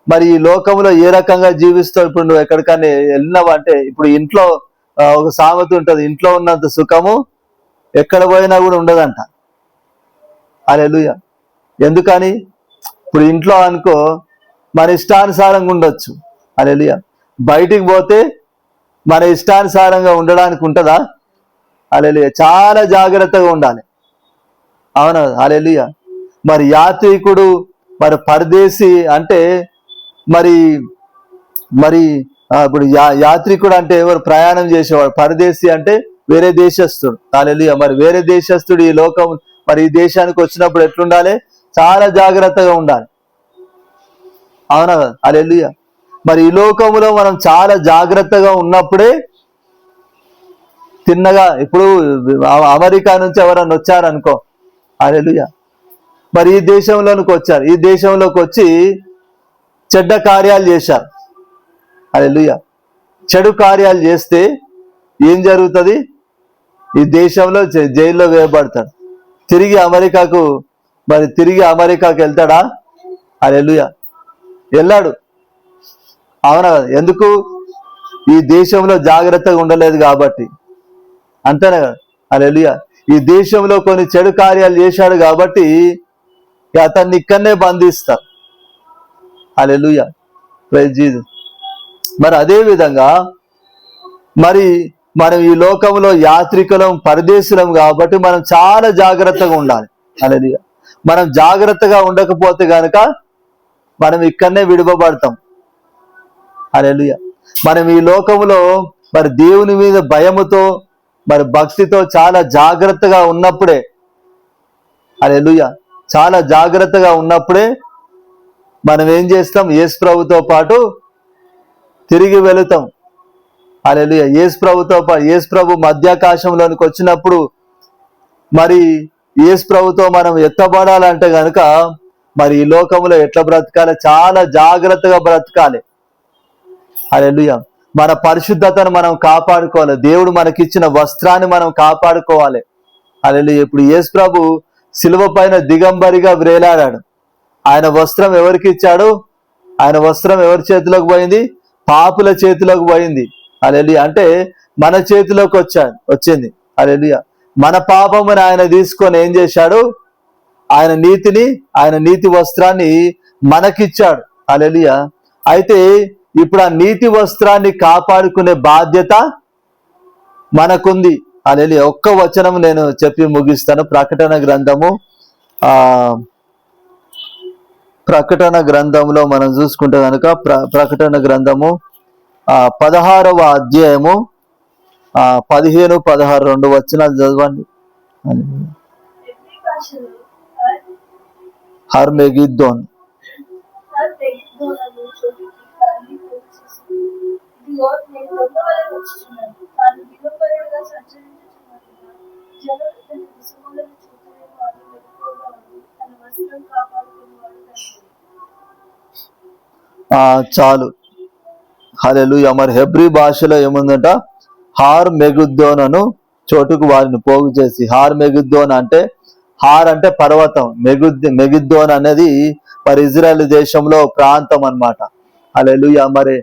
S1: మరి ఈ లోకంలో ఏ రకంగా జీవిస్తావు. ఇప్పుడు నువ్వు ఎక్కడికన్నా వెళ్ళినావు అంటే, ఇప్పుడు ఇంట్లో ఒక సామెత ఉంటుంది, ఇంట్లో ఉన్నంత సుఖము ఎక్కడ పోయినా కూడా ఉండదంట. హల్లెలూయా. ఎందుకని, ఇప్పుడు ఇంట్లో అనుకో మన ఇష్టానుసారంగా ఉండొచ్చు. హల్లెలూయా. బయటికి పోతే మన ఇష్టానుసారంగా ఉండడానికి ఉంటుందా? హల్లెలూయా. చాలా జాగ్రత్తగా ఉండాలి. అవునా? హల్లెలూయా. మరి యాత్రికుడు మరి పరదేశి అంటే మరి మరి ఇప్పుడు యాత్రికుడు అంటే ఎవరు? ప్రయాణం చేసేవాడు. పరదేశి అంటే వేరే దేశస్థుడు. హల్లెలూయా. మరి వేరే దేశస్థుడు ఈ లోకం, మరి ఈ దేశానికి వచ్చినప్పుడు ఎట్లుండాలి? చాలా జాగ్రత్తగా ఉండాలి. అవునా కదా? హల్లెలూయా. మరి ఈ లోకంలో మనం చాలా జాగ్రత్తగా ఉన్నప్పుడే తిన్నగా, ఇప్పుడు అమెరికా నుంచి ఎవరన్నా వచ్చారనుకో, హల్లెలూయా, మరి ఈ దేశంలోనికి వచ్చారు, ఈ దేశంలోకి వచ్చి చెడ్డ కార్యాలు చేశారు. హల్లెలూయా. చెడు కార్యాలు చేస్తే ఏం జరుగుతుంది? ఈ దేశంలో జైల్లో వేయబడతాడు. తిరిగి అమెరికాకు వెళ్తాడా? హల్లెలూయా, వెళ్ళాడు. అవునా కదా? ఎందుకు? ఈ దేశంలో జాగ్రత్తగా ఉండలేదు కాబట్టి. అంతేనా కదా? హల్లెలూయా. ఈ దేశంలో కొన్ని చెడు కార్యాలు చేశాడు కాబట్టి అతన్ని ఇక్కడనే బంధిస్తారు. హల్లెలూయా. Praise Jesus. మరి అదే విధంగా మరి మనం ఈ లోకంలో యాత్రికులం, పరదేశులం కాబట్టి మనం చాలా జాగ్రత్తగా ఉండాలి. హల్లెలూయా. మనం జాగ్రత్తగా ఉండకపోతే గనక మనం ఇక్కడనే విడువబడతాం. హల్లెలూయా. మనం ఈ లోకంలో మరి దేవుని మీద భయముతో, మరి భక్తితో చాలా జాగ్రత్తగా ఉన్నప్పుడే, హల్లెలూయా, చాలా జాగ్రత్తగా ఉన్నప్పుడే మనం ఏం చేస్తాం? యేసు ప్రభుతో పాటు తిరిగి వెళుతాం. హల్లెలూయా. యేసు ప్రభు మధ్యాకాశంలోనికి వచ్చినప్పుడు మరి యేసు ప్రభుతో మనం ఎత్తబడాలంటే గనుక మరి ఈ లోకంలో ఎట్లా బ్రతకాలి? చాలా జాగ్రత్తగా బ్రతకాలి. హల్లెలూయా. మన పరిశుద్ధతను మనం కాపాడుకోవాలి. దేవుడు మనకిచ్చిన వస్త్రాన్ని మనం కాపాడుకోవాలి. హల్లెలూయా. ఇప్పుడు యేసు ప్రభు శిలువ పైన దిగంబరిగా వ్రేలాడాడు. ఆయన వస్త్రం ఎవరికి ఇచ్చాడు? ఆయన వస్త్రం ఎవరి చేతిలోకి పోయింది? పాపుల చేతిలోకి పోయింది. హల్లెలూయా. అంటే మన చేతిలోకి వచ్చింది. హల్లెలూయా. మన పాపముని ఆయన తీసుకొని ఏం చేశాడు? ఆయన నీతి వస్త్రాన్ని మనకిచ్చాడు. హల్లెలూయా. అయితే ఇప్పుడు ఆ నీతి వస్త్రాన్ని కాపాడుకునే బాధ్యత మనకుంది. హల్లెలూయా. ఒక్క వచనం నేను చెప్పి ముగిస్తాను. ప్రకటన గ్రంథంలో మనం చూసుకుంటే కనుక ప్రకటన గ్రంథము 16వ అధ్యాయము 15, 16 2 వచనాలు చదవండి. హర్మెగిద్దోన్. చాలు. హల్లెలూయా. మరి హెబ్రీ భాషలో ఏముందంట? హార్ మెగుద్దోన్ అను చోటుకు వారిని పోగు చేసి. హార్ మెగుద్దోన్ అంటే, హార్ అంటే పర్వతం, మెగిద్దోన్ అనేది మరి ఇజ్రాయెల్ దేశంలో ప్రాంతం అన్నమాట. హల్లెలూయా. మరి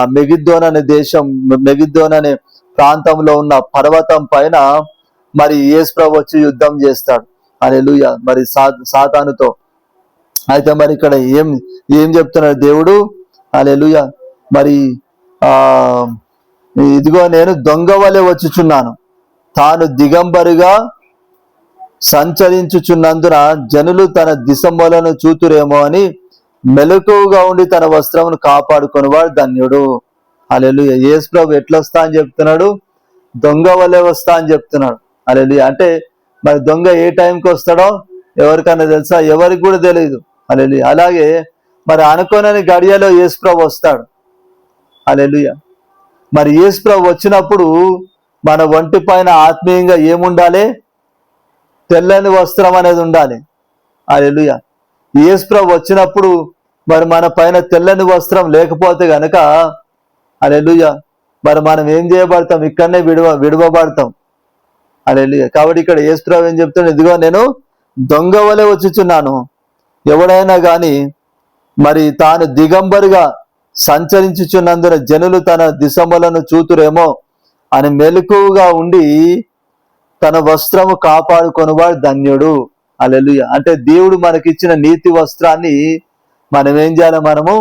S1: ఆ మెగిద్దోన్ అనే ప్రాంతంలో ఉన్న పర్వతం పైన మరి యేసు ప్రభు వచ్చి యుద్ధం చేస్తాడు. హల్లెలూయా. మరి సాతానుతో. అయితే మరి ఇక్కడ ఏం చెప్తున్నాడు దేవుడు? హల్లెలూయా. మరి ఇదిగో నేను దొంగ వలె వచ్చుచున్నాను, తాను దిగంబరిగా సంచరించుచున్నందున జనులు తన దిశములను చూతురేమో అని మెలకువగా ఉండి తన వస్త్రమును కాపాడుకునేవాడు ధన్యుడు. హల్లెలూయా. యేసు ప్రభు ఎట్లా వస్తా అని చెప్తున్నాడు? దొంగ వలె వస్తా అని చెప్తున్నాడు. హల్లెలూయా. అంటే మరి దొంగ ఏ టైంకి వస్తాడో ఎవరికైనా తెలుసా? ఎవరికి కూడా తెలియదు. హల్లెలూయా. అలాగే మరి అనుకోనని గడియలో యేసు ప్రభు వస్తాడు. హల్లెలూయా. మరి యేసు ప్రభు వచ్చినప్పుడు మన ఒంటి పైన ఆత్మీయంగా ఏముండాలి? తెల్లని వస్త్రం అనేది ఉండాలి. హల్లెలూయా. యేసు ప్రభు వచ్చినప్పుడు మరి మన పైన తెల్లని వస్త్రం లేకపోతే గనక, హల్లెలూయా, మరి మనం ఏం చేయబడతాం? ఇక్కడనే విడవబడతాం. హల్లెలూయా. కాబట్టి ఇక్కడ యేసు ప్రభు ఏం చెప్తున్నాడు? ఇదిగో నేను దొంగ వలె వచ్చుచున్నాను. ఎవడైనా కానీ మరి తాను దిగంబరిగా సంచరించుచున్నందున జనులు తన దిశములను చూతురేమో అని మెలకువగా ఉండి తన వస్త్రము కాపాడుకొనివాడు ధన్యుడు. హల్లెలూయా. అంటే దేవుడు మనకిచ్చిన నీతి వస్త్రాన్ని మనం ఏం చేయాలి? మనము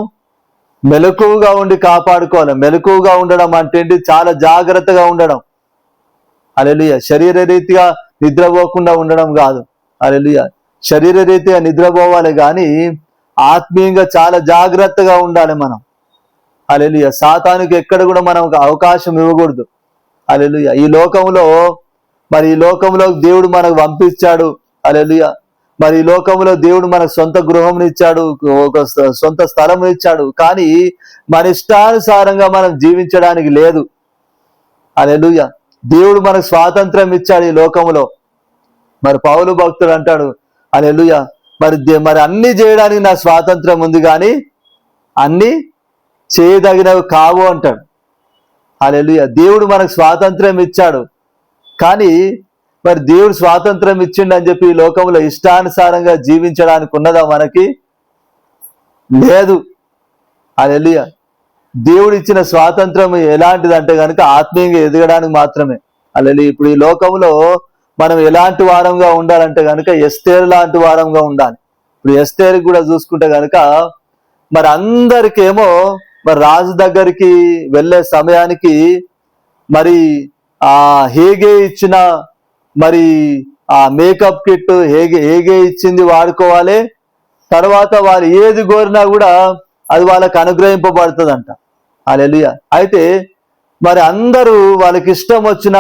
S1: మెలకువగా ఉండి కాపాడుకోవాలి. మెలకువగా ఉండడం అంటే ఏంటి? చాలా జాగ్రత్తగా ఉండడం. హల్లెలూయా. శరీర రీతిగా నిద్రపోకుండా ఉండడం కాదు. హల్లెలూయా. శరీర రీతిగా నిద్రపోవాలి కానీ ఆత్మీయంగా చాలా జాగ్రత్తగా ఉండాలి మనం. హల్లెలూయా. సాతానుకి ఎక్కడ కూడా మనం ఒక అవకాశం ఇవ్వకూడదు. హల్లెలూయా. ఈ లోకంలో దేవుడు మనకు పంపించాడు. హల్లెలూయా. మరి ఈ లోకంలో దేవుడు మనకు సొంత గృహం ఇచ్చాడు, ఒక సొంత స్థలం ఇచ్చాడు. కానీ మన ఇష్టానుసారంగా మనం జీవించడానికి లేదు. హల్లెలూయా. దేవుడు మనకు స్వాతంత్రం ఇచ్చాడు ఈ లోకంలో. మరి పౌలు భక్తుడు అంటాడు, హల్లెలూయా, మరి అన్ని చేయడానికి నాకు స్వాతంత్రం ఉంది, కానీ అన్ని చేయదగినవి కావు అంటాడు. హల్లెలూయా. దేవుడు మనకు స్వాతంత్రం ఇచ్చాడు, కానీ మరి దేవుడు స్వాతంత్రం ఇచ్చిండు అని చెప్పి ఈ లోకంలో ఇష్టానుసారంగా జీవించడానికి ఉన్నదా? మనకి లేదు. హల్లెలూయా. దేవుడు ఇచ్చిన స్వాతంత్రం ఎలాంటిదంటే కనుక ఆత్మీయంగా ఎదగడానికి మాత్రమే. హల్లెలూయా. ఇప్పుడు ఈ లోకంలో మనం ఎలాంటి వారంగా ఉండాలంటే కనుక ఎస్తేరు లాంటి వారంగా ఉండాలి. ఇప్పుడు ఎస్తేరు కూడా చూసుకుంటే కనుక మరి అందరికేమో మరి రాజు దగ్గరికి వెళ్ళే సమయానికి మరి హేగే ఇచ్చిన మరి ఆ మేకప్ కిట్ హేగే ఇచ్చింది వాడుకోవాలి. తర్వాత వారు ఏది కోరినా కూడా అది వాళ్ళకి అనుగ్రహింపబడుతుందంట. హల్లెలూయా. అయితే మరి అందరూ వాళ్ళకి ఇష్టం వచ్చిన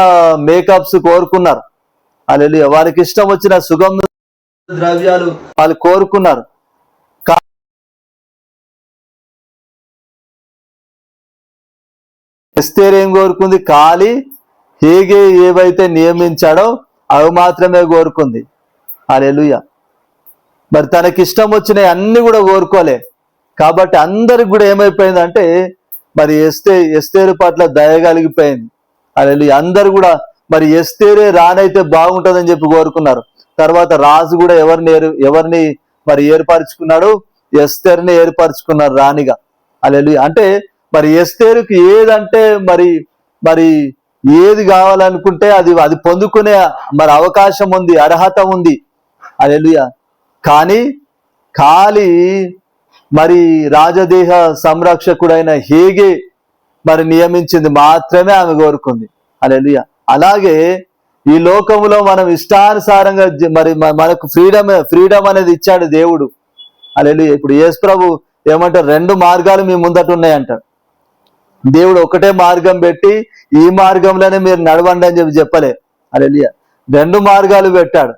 S1: మేకప్స్ కోరుకున్నారు. హల్లెలూయా. వారికి ఇష్టం వచ్చిన సుగంధ ద్రవ్యాలు వాళ్ళు కోరుకున్నారు. ఎస్తేరు ఏం కోరుకుంది? ఖాళీ హేగే ఏవైతే నియమించాడో అవి మాత్రమే కోరుకుంది. హల్లెలూయా. మరి తనకి ఇష్టం వచ్చినవి అన్ని కూడా కోరుకోలే. కాబట్టి అందరికి కూడా ఏమైపోయిందంటే మరి ఎస్తేరు పట్ల దయ కలిగిపోయింది. హల్లెలూయా. అందరు కూడా మరి ఎస్తేరే రానైతే బాగుంటుందని చెప్పి కోరుకున్నారు. తర్వాత రాజు కూడా ఎవరిని మరి ఏర్పరచుకున్నాడు? ఎస్తేరుని ఏర్పరచుకున్నారు రాణిగా. హల్లెలూయా. అంటే మరి ఎస్తేరుకి ఏదంటే మరి ఏది కావాలనుకుంటే అది పొందుకునే మరి అవకాశం ఉంది, అర్హత ఉంది. హల్లెలూయా. కానీ ఖాళీ మరి రాజదేహ సంరక్షకుడైన హేగే మరి నియమించింది మాత్రమే ఆమె కోరుకుంది. హల్లెలూయా. అలాగే ఈ లోకంలో మనం ఇష్టానుసారంగా మరి మనకు ఫ్రీడమ్ అనేది ఇచ్చాడు దేవుడు. హల్లెలూయా. ఇప్పుడు యేసు ప్రభు ఏమంటారు? 2 మార్గాలు మీ ముందట ఉన్నాయంటాడు. దేవుడు ఒకటే మార్గం పెట్టి ఈ మార్గంలోనే మీరు నడవండి అని చెప్పలే. హల్లెలూయా. 2 మార్గాలు పెట్టాడు.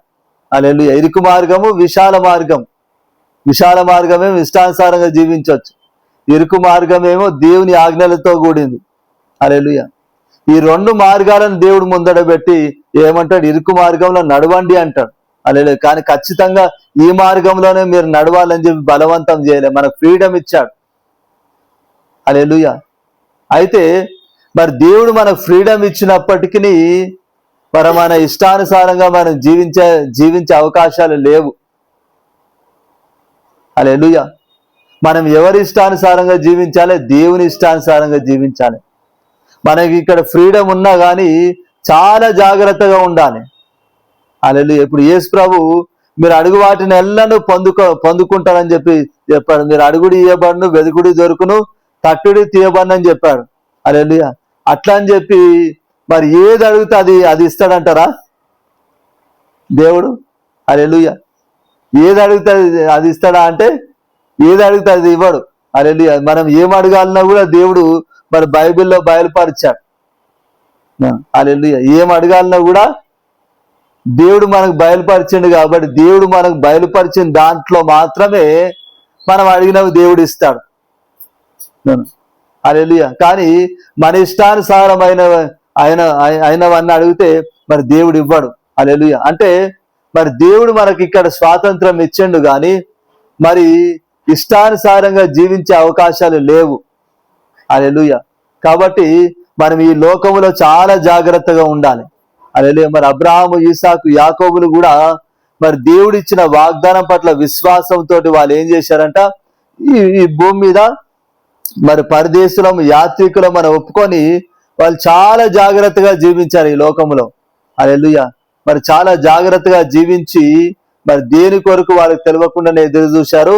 S1: హల్లెలూయా. ఇరుకు మార్గము, విశాల మార్గం. విశాల మార్గమేమో ఇష్టానుసారంగా జీవించవచ్చు, ఇరుకు మార్గమేమో దేవుని ఆజ్ఞలతో కూడింది. హల్లెలూయా. ఈ 2 మార్గాలను దేవుడు ముందట పెట్టి ఏమంటాడు? ఇరుకు మార్గంలో నడవండి అంటాడు. హల్లెలూయా. కానీ ఖచ్చితంగా ఈ మార్గంలోనే మీరు నడవాలని చెప్పి బలవంతం చేయలే, మనకు ఫ్రీడమ్ ఇచ్చాడు. హల్లెలూయా. అయితే మరి దేవుడు మనకు ఫ్రీడమ్ ఇచ్చినప్పటికీ మరి మన ఇష్టానుసారంగా మనం జీవించే అవకాశాలు లేవు. హల్లెలూయా. మనం ఎవరి ఇష్టానుసారంగా జీవించాలి? దేవుని ఇష్టానుసారంగా జీవించాలి. మనకి ఇక్కడ ఫ్రీడమ్ ఉన్నా కానీ చాలా జాగ్రత్తగా ఉండాలి. హల్లెలూయా. ఇప్పుడు యేసు ప్రభు మీరు అడుగు వాటిని ఎల్లను పొందుకుంటారని చెప్పాడు. మీరు అడుగుడి ఇయ్యబడును, వెదుకుడి దొరుకును, తట్టుడి తీయబడును అని చెప్పాడు. హల్లెలూయా. అట్లా అని చెప్పి మరి ఏది అడిగితే అది ఇస్తాడంటారా దేవుడు? హల్లెలూయా. ఏది అడిగితే అది ఇస్తాడా అంటే ఏది అడిగితే అది ఇవ్వడు. హల్లెలూయా. మనం ఏం అడగాలన్నా కూడా దేవుడు మరి బైబిల్లో బయలుపరిచాడు. హల్లెలూయా. ఏం అడగాలన్నా కూడా దేవుడు మనకు బయలుపరిచిండు. కాబట్టి దేవుడు మనకు బయలుపరిచిన దాంట్లో మాత్రమే మనం అడిగినవి దేవుడు ఇస్తాడు. హల్లెలూయా. కానీ మన ఇష్టానుసారమైన అయినవన్నీ అడిగితే మరి దేవుడు ఇవ్వడు. హల్లెలూయా. అంటే మరి దేవుడు మనకి ఇక్కడ స్వాతంత్రం ఇచ్చిండు, కానీ మరి ఇష్టానుసారంగా జీవించే అవకాశాలు లేవు. హల్లెలూయా. కాబట్టి మనం ఈ లోకములో చాలా జాగ్రత్తగా ఉండాలి. హల్లెలూయా. మరి అబ్రహాము, ఇసాకు, యాకోబులు కూడా మరి దేవుడు ఇచ్చిన వాగ్దానం పట్ల విశ్వాసంతో వాళ్ళు ఏం చేశారంట? ఈ భూమి మీద మరి పరదేశులం, యాత్రికులం మనం ఒప్పుకొని వాళ్ళు చాలా జాగ్రత్తగా జీవించారు ఈ లోకంలో. హల్లెలూయా. మరి చాలా జాగ్రత్తగా జీవించి మరి దేని కొరకు వాళ్ళకి తెలియకుండానే ఎదురు చూశారు?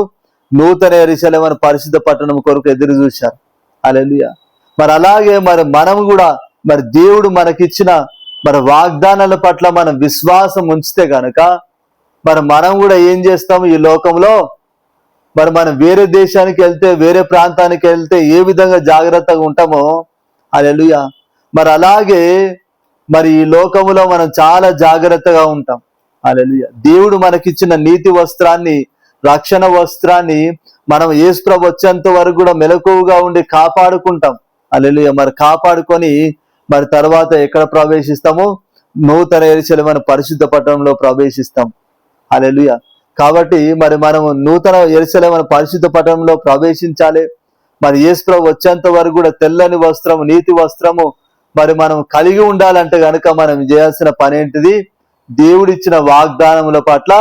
S1: నూతన యెరూషలేము అనే పరిశుద్ధ పట్టణం కొరకు ఎదురు చూశారు. హల్లెలూయా. మరి అలాగే మరి మనం కూడా మరి దేవుడు మనకిచ్చిన మరి వాగ్దానాల పట్ల మనం విశ్వాసం ఉంచితే గనక మరి మనం కూడా ఏం చేస్తాము? ఈ లోకంలో మరి మనం వేరే దేశానికి వెళ్తే, వేరే ప్రాంతానికి వెళ్తే ఏ విధంగా జాగ్రత్తగా ఉంటామో, హల్లెలూయా, మరి అలాగే మరి ఈ లోకములో మనం చాలా జాగ్రత్తగా ఉంటాం. హల్లెలూయా. దేవుడు మనకిచ్చిన నీతి వస్త్రాన్ని, రక్షణ వస్త్రాన్ని మనం యేసుప్రభు వచ్చేంత వరకు కూడా మెలకువగా ఉండి కాపాడుకుంటాం. హల్లెలూయా. మరి కాపాడుకొని మరి తర్వాత ఎక్కడ ప్రవేశిస్తాము? నూతన యెరూషలేము పరిశుద్ధ పట్టణంలో ప్రవేశిస్తాం. హల్లెలూయా. కాబట్టి మరి మనము నూతన యెరూషలేము పరిశుద్ధ పట్టణంలో ప్రవేశించాలి. మరి యేసుప్రభు వచ్చేంత వరకు కూడా తెల్లని వస్త్రము, నీతి వస్త్రము మరి మనం కలిగి ఉండాలంటే గనుక మనం చేయాల్సిన పని ఏంటిది? దేవుడిచ్చిన వాగ్దానముల పట్ల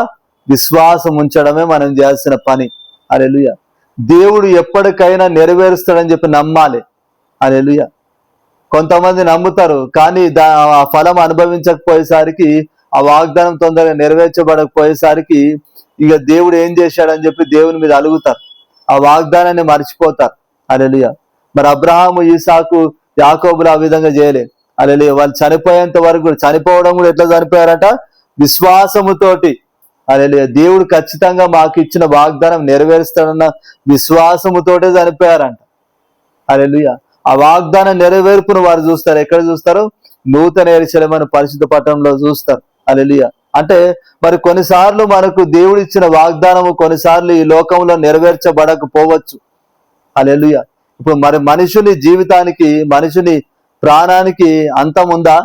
S1: విశ్వాసం ఉంచడమే మనం చేయాల్సిన పని. హల్లెలూయా. దేవుడు ఎప్పటికైనా నెరవేరుస్తాడని చెప్పి నమ్మాలి. హల్లెలూయా. కొంతమంది నమ్ముతారు, కానీ ఆ ఫలం అనుభవించకపోయేసరికి, ఆ వాగ్దానం తొందరగా నెరవేర్చబడకపోయేసరికి ఇక దేవుడు ఏం చేశాడని చెప్పి దేవుని మీద అలుగుతారు, ఆ వాగ్దానాన్ని మర్చిపోతారు. హల్లెలూయా. మరి అబ్రహాము, ఈసాకు, యాకోబులు ఆ విధంగా చేయలే. హల్లెలూయా. వాళ్ళు చనిపోయేంత వరకు, చనిపోవడం కూడా ఎట్లా చనిపోయారట? విశ్వాసముతోటి. హల్లెలూయా. దేవుడు ఖచ్చితంగా మాకు ఇచ్చిన వాగ్దానం నెరవేరుస్తాడన్న విశ్వాసముతోటే చనిపోయారంట. హల్లెలూయా. ఆ వాగ్దానం నెరవేర్పును వారు చూస్తారు. ఎక్కడ చూస్తారు? నూతన యెరూషలేము పరిశుద్ధ పట్టణంలో చూస్తారు. హల్లెలూయా. అంటే మరి కొన్నిసార్లు మనకు దేవుడు ఇచ్చిన వాగ్దానము కొన్నిసార్లు ఈ లోకంలో నెరవేర్చబడకపోవచ్చు. హల్లెలూయా. ఇప్పుడు మరి మనుషుని జీవితానికి, మనుషుని ప్రాణానికి అంతం ఉందా?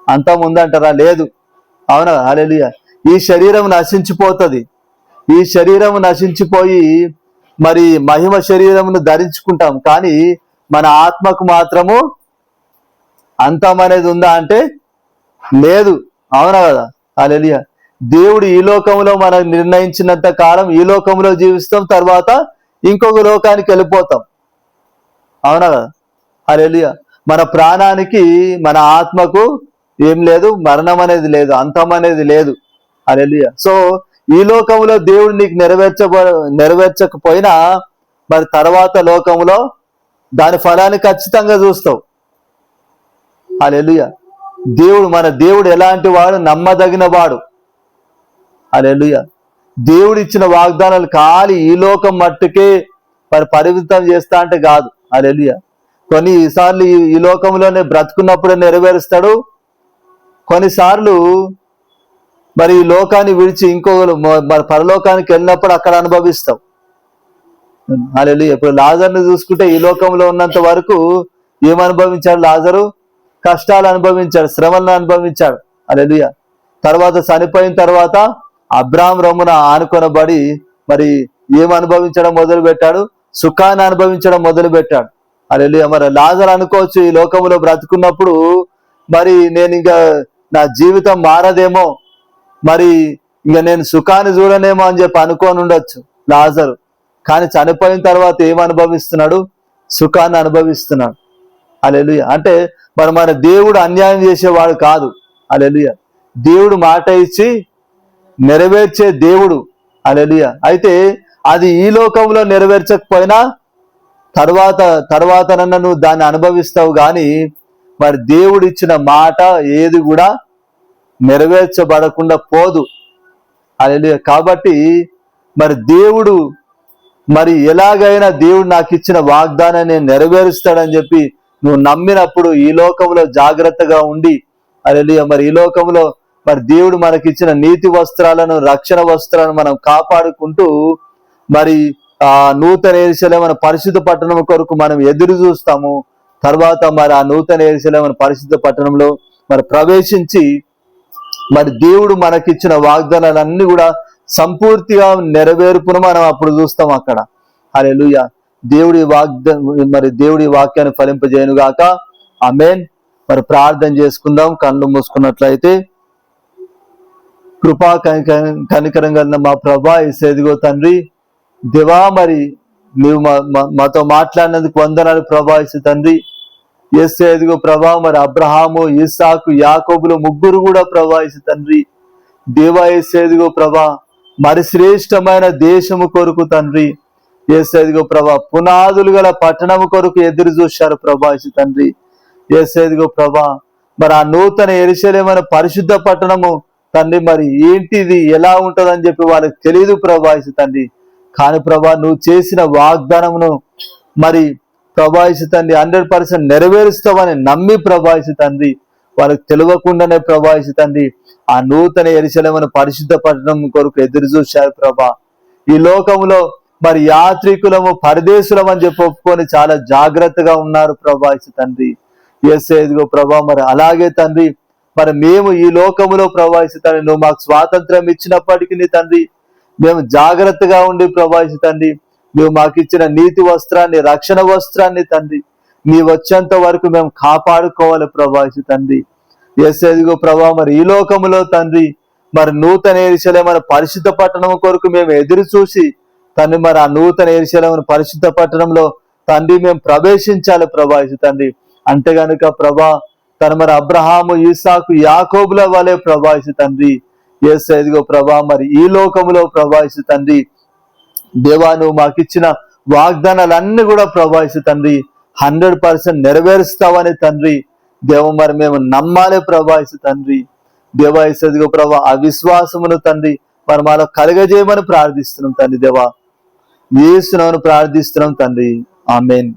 S1: అంతం ఉందంటారా? లేదు. అవునా? హల్లెలూయా. ఈ శరీరం నశించిపోతుంది. ఈ శరీరం నశించిపోయి మరి మహిమ శరీరమును ధరించుకుంటాం, కానీ మన ఆత్మకు మాత్రము అంతం అనేది ఉందా అంటే లేదు. అవునా కదా? హల్లెలూయా. దేవుడు ఈ లోకంలో మనకు నిర్ణయించినంత కాలం ఈ లోకంలో జీవిస్తాం, తర్వాత ఇంకొక లోకానికి వెళ్ళిపోతాం. అవునా కదా? హల్లెలూయా. మన ప్రాణానికి, మన ఆత్మకు ఏం లేదు, మరణం అనేది లేదు, అంతం అనేది లేదు. హల్లెలూయా. సో ఈ లోకంలో దేవుడు నీకు నెరవేర్చకపోయినా మరి తర్వాత లోకంలో దాని ఫలాన్ని ఖచ్చితంగా చూస్తావు. హల్లెలూయా. మన దేవుడు ఎలాంటి వాడు? నమ్మదగిన వాడు. హల్లెలూయా. దేవుడు ఇచ్చిన వాగ్దానాలు ఖాళీ ఈ లోకం మట్టుకే మరి పరిమితం చేస్తా అంటే కాదు. హల్లెలూయా. కొన్నిసార్లు ఈ లోకంలోనే బ్రతుకున్నప్పుడే నెరవేరుస్తాడు, కొన్నిసార్లు మరి ఈ లోకాన్ని విడిచి మరి పరలోకానికి వెళ్ళినప్పుడు అక్కడ అనుభవిస్తావు. హల్లెలూయా. ఇప్పుడు లాజర్ని చూసుకుంటే ఈ లోకంలో ఉన్నంత వరకు ఏం అనుభవించాడు? లాజరు కష్టాలు అనుభవించాడు, శ్రమలను అనుభవించాడు. హల్లెలూయా. తర్వాత చనిపోయిన తర్వాత అబ్రాహాము రొమ్మున ఆనుకొనబడి మరి ఏం అనుభవించడం మొదలు పెట్టాడు? సుఖాన్ని అనుభవించడం మొదలు పెట్టాడు. హల్లెలూయా. మరి లాజరు అనుకోవచ్చు, ఈ లోకంలో బ్రతుకున్నప్పుడు మరి నేను ఇంకా నా జీవితం మారదేమో, మరి ఇంకా నేను సుఖాన్ని చూడనేమో అని చెప్పి అనుకోని ఉండొచ్చు లాజరు. కానీ చనిపోయిన తర్వాత ఏం అనుభవిస్తున్నాడు? సుఖాన్ని అనుభవిస్తున్నాడు. హల్లెలూయా. అంటే మన దేవుడు అన్యాయం చేసేవాడు కాదు. హల్లెలూయా. దేవుడు మాట ఇచ్చి నెరవేర్చే దేవుడు. హల్లెలూయా. అయితే అది ఈ లోకంలో నెరవేర్చకపోయినా తర్వాతనన్నా నువ్వు దాన్ని అనుభవిస్తావు, కానీ మరి దేవుడు ఇచ్చిన మాట ఏది కూడా నెరవేర్చబడకుండా పోదు. హల్లెలూయా. కాబట్టి మరి దేవుడు మరి ఎలాగైనా దేవుడు నాకు ఇచ్చిన వాగ్దానాన్ని నెరవేరుస్తాడని చెప్పి నువ్వు నమ్మినప్పుడు ఈ లోకంలో జాగ్రత్తగా ఉండి, హల్లెలూయా, మరి ఈ లోకంలో మరి దేవుడు మనకిచ్చిన నీతి వస్త్రాలను, రక్షణ వస్త్రాలను మనం కాపాడుకుంటూ మరి నూతన యెరూషలేము పరిశుద్ధ పట్టణం కొరకు మనం ఎదురు చూస్తాము. తర్వాత మరి ఆ నూతన యెరూషలేము పరిశుద్ధ పట్టణంలో మరి ప్రవేశించి మరి దేవుడు మనకిచ్చిన వాగ్దానాలన్నీ కూడా సంపూర్తిగా నెరవేర్పును మనం అప్పుడు చూస్తాం అక్కడ. హల్లెలూయా. దేవుడి వాక్యాన్ని ఫలింపజేయను గాక. ఆమేన్. మరి ప్రార్థన చేసుకుందాం. కళ్ళు మూసుకున్నట్లయితే. కృపా కనికరం కలిగిన మా ప్రభా యేసయ్యా తండ్రి, దేవా, మరి నీవు మాతో మాట్లాడినందుకు వందనాలు ప్రభా యేసయ్యా తండ్రి. యేసయ్యా ప్రభా, మరి అబ్రహాము, ఇస్సాకు, యాకోబులు ముగ్గురు కూడా ప్రభా యేసయ్యా తండ్రి, దేవా యేసయ్యా ప్రభా, మరి శ్రేష్టమైన దేశము కొరకు తండ్రి యేసయ్యా ప్రభా, పునాదులు గల పట్టణము కొరకు ఎదురు చూశారు ప్రభా యేసయ్యా తండ్రి. యేసయ్యా ప్రభా, మరి ఆ నూతన యెరూషలేము పరిశుద్ధ పట్టణము తండ్రి మరి ఏంటిది, ఎలా ఉంటదని చెప్పి వాళ్ళకి తెలియదు ప్రభా యేసయ్యా తండ్రి. కానీ ప్రభా నువ్వు చేసిన వాగ్దానమును మరి ప్రభావిత తండ్రి 100% నెరవేరుస్తావని నమ్మి ప్రభావిత తండ్రి వాళ్ళకి తెలియకుండానే ప్రభావిత తండ్రి ఆ నూతన యెరూషలేమును పరిశుద్ధ పట్టణం కొరకు ఎదురు చూశారు ప్రభా. ఈ లోకంలో మరి యాత్రికులము పరదేశులం అని చెప్పి ఒప్పుకొని చాలా జాగ్రత్తగా ఉన్నారు ప్రభావిత తండ్రి. ఎదిగో ప్రభా మరి అలాగే తండ్రి మరి మేము ఈ లోకములో ప్రభావిత తండ్రి నువ్వు మాకు స్వాతంత్రం ఇచ్చినప్పటికీ తండ్రి మేము జాగ్రత్తగా ఉండి ప్రభావిత తండ్రి నువ్వు మాకు ఇచ్చిన నీతి వస్త్రాన్ని రక్షణ వస్త్రాన్ని తండ్రి నీ వచ్చేంత వరకు మేము కాపాడుకోవాలి ప్రభావిత తండ్రి. ఎదిగో ప్రభా మరి ఈ లోకములో తండ్రి మరి నూతన యెరూషలేము పరిశుద్ధ పట్టణం కొరకు మేము ఎదురు చూసి తండ్రి మరి ఆ నూతన యెరూషలేము పరిశుద్ధ పట్టణంలో తండ్రి మేము ప్రవేశించాలి ప్రభావిత తండ్రి. అంటే గనుక ప్రభా తను మరి అబ్రహాము ఈసాకు యాకోబుల వలె ప్రభావిత తండ్రి ఎదిగో ప్రభా మరి ఈ లోకములో ప్రభావిత తండ్రి దేవా నువ్వు మాకు ఇచ్చిన వాగ్దానాలన్నీ కూడా ప్రభావిత తండ్రి 100% నెరవేరుస్తావని తండ్రి దేవ మరి మేము నమ్మాలి ప్రభావిత తండ్రి. దేవా ఎదిగో ప్రభా ఆ విశ్వాసమును తండ్రి మరి మాలో కలగజేయమని ప్రార్థిస్తున్నాం తండ్రి. దేవా యేసు నామమున ప్రార్థిస్తున్నాం తండ్రి. ఆమేన్.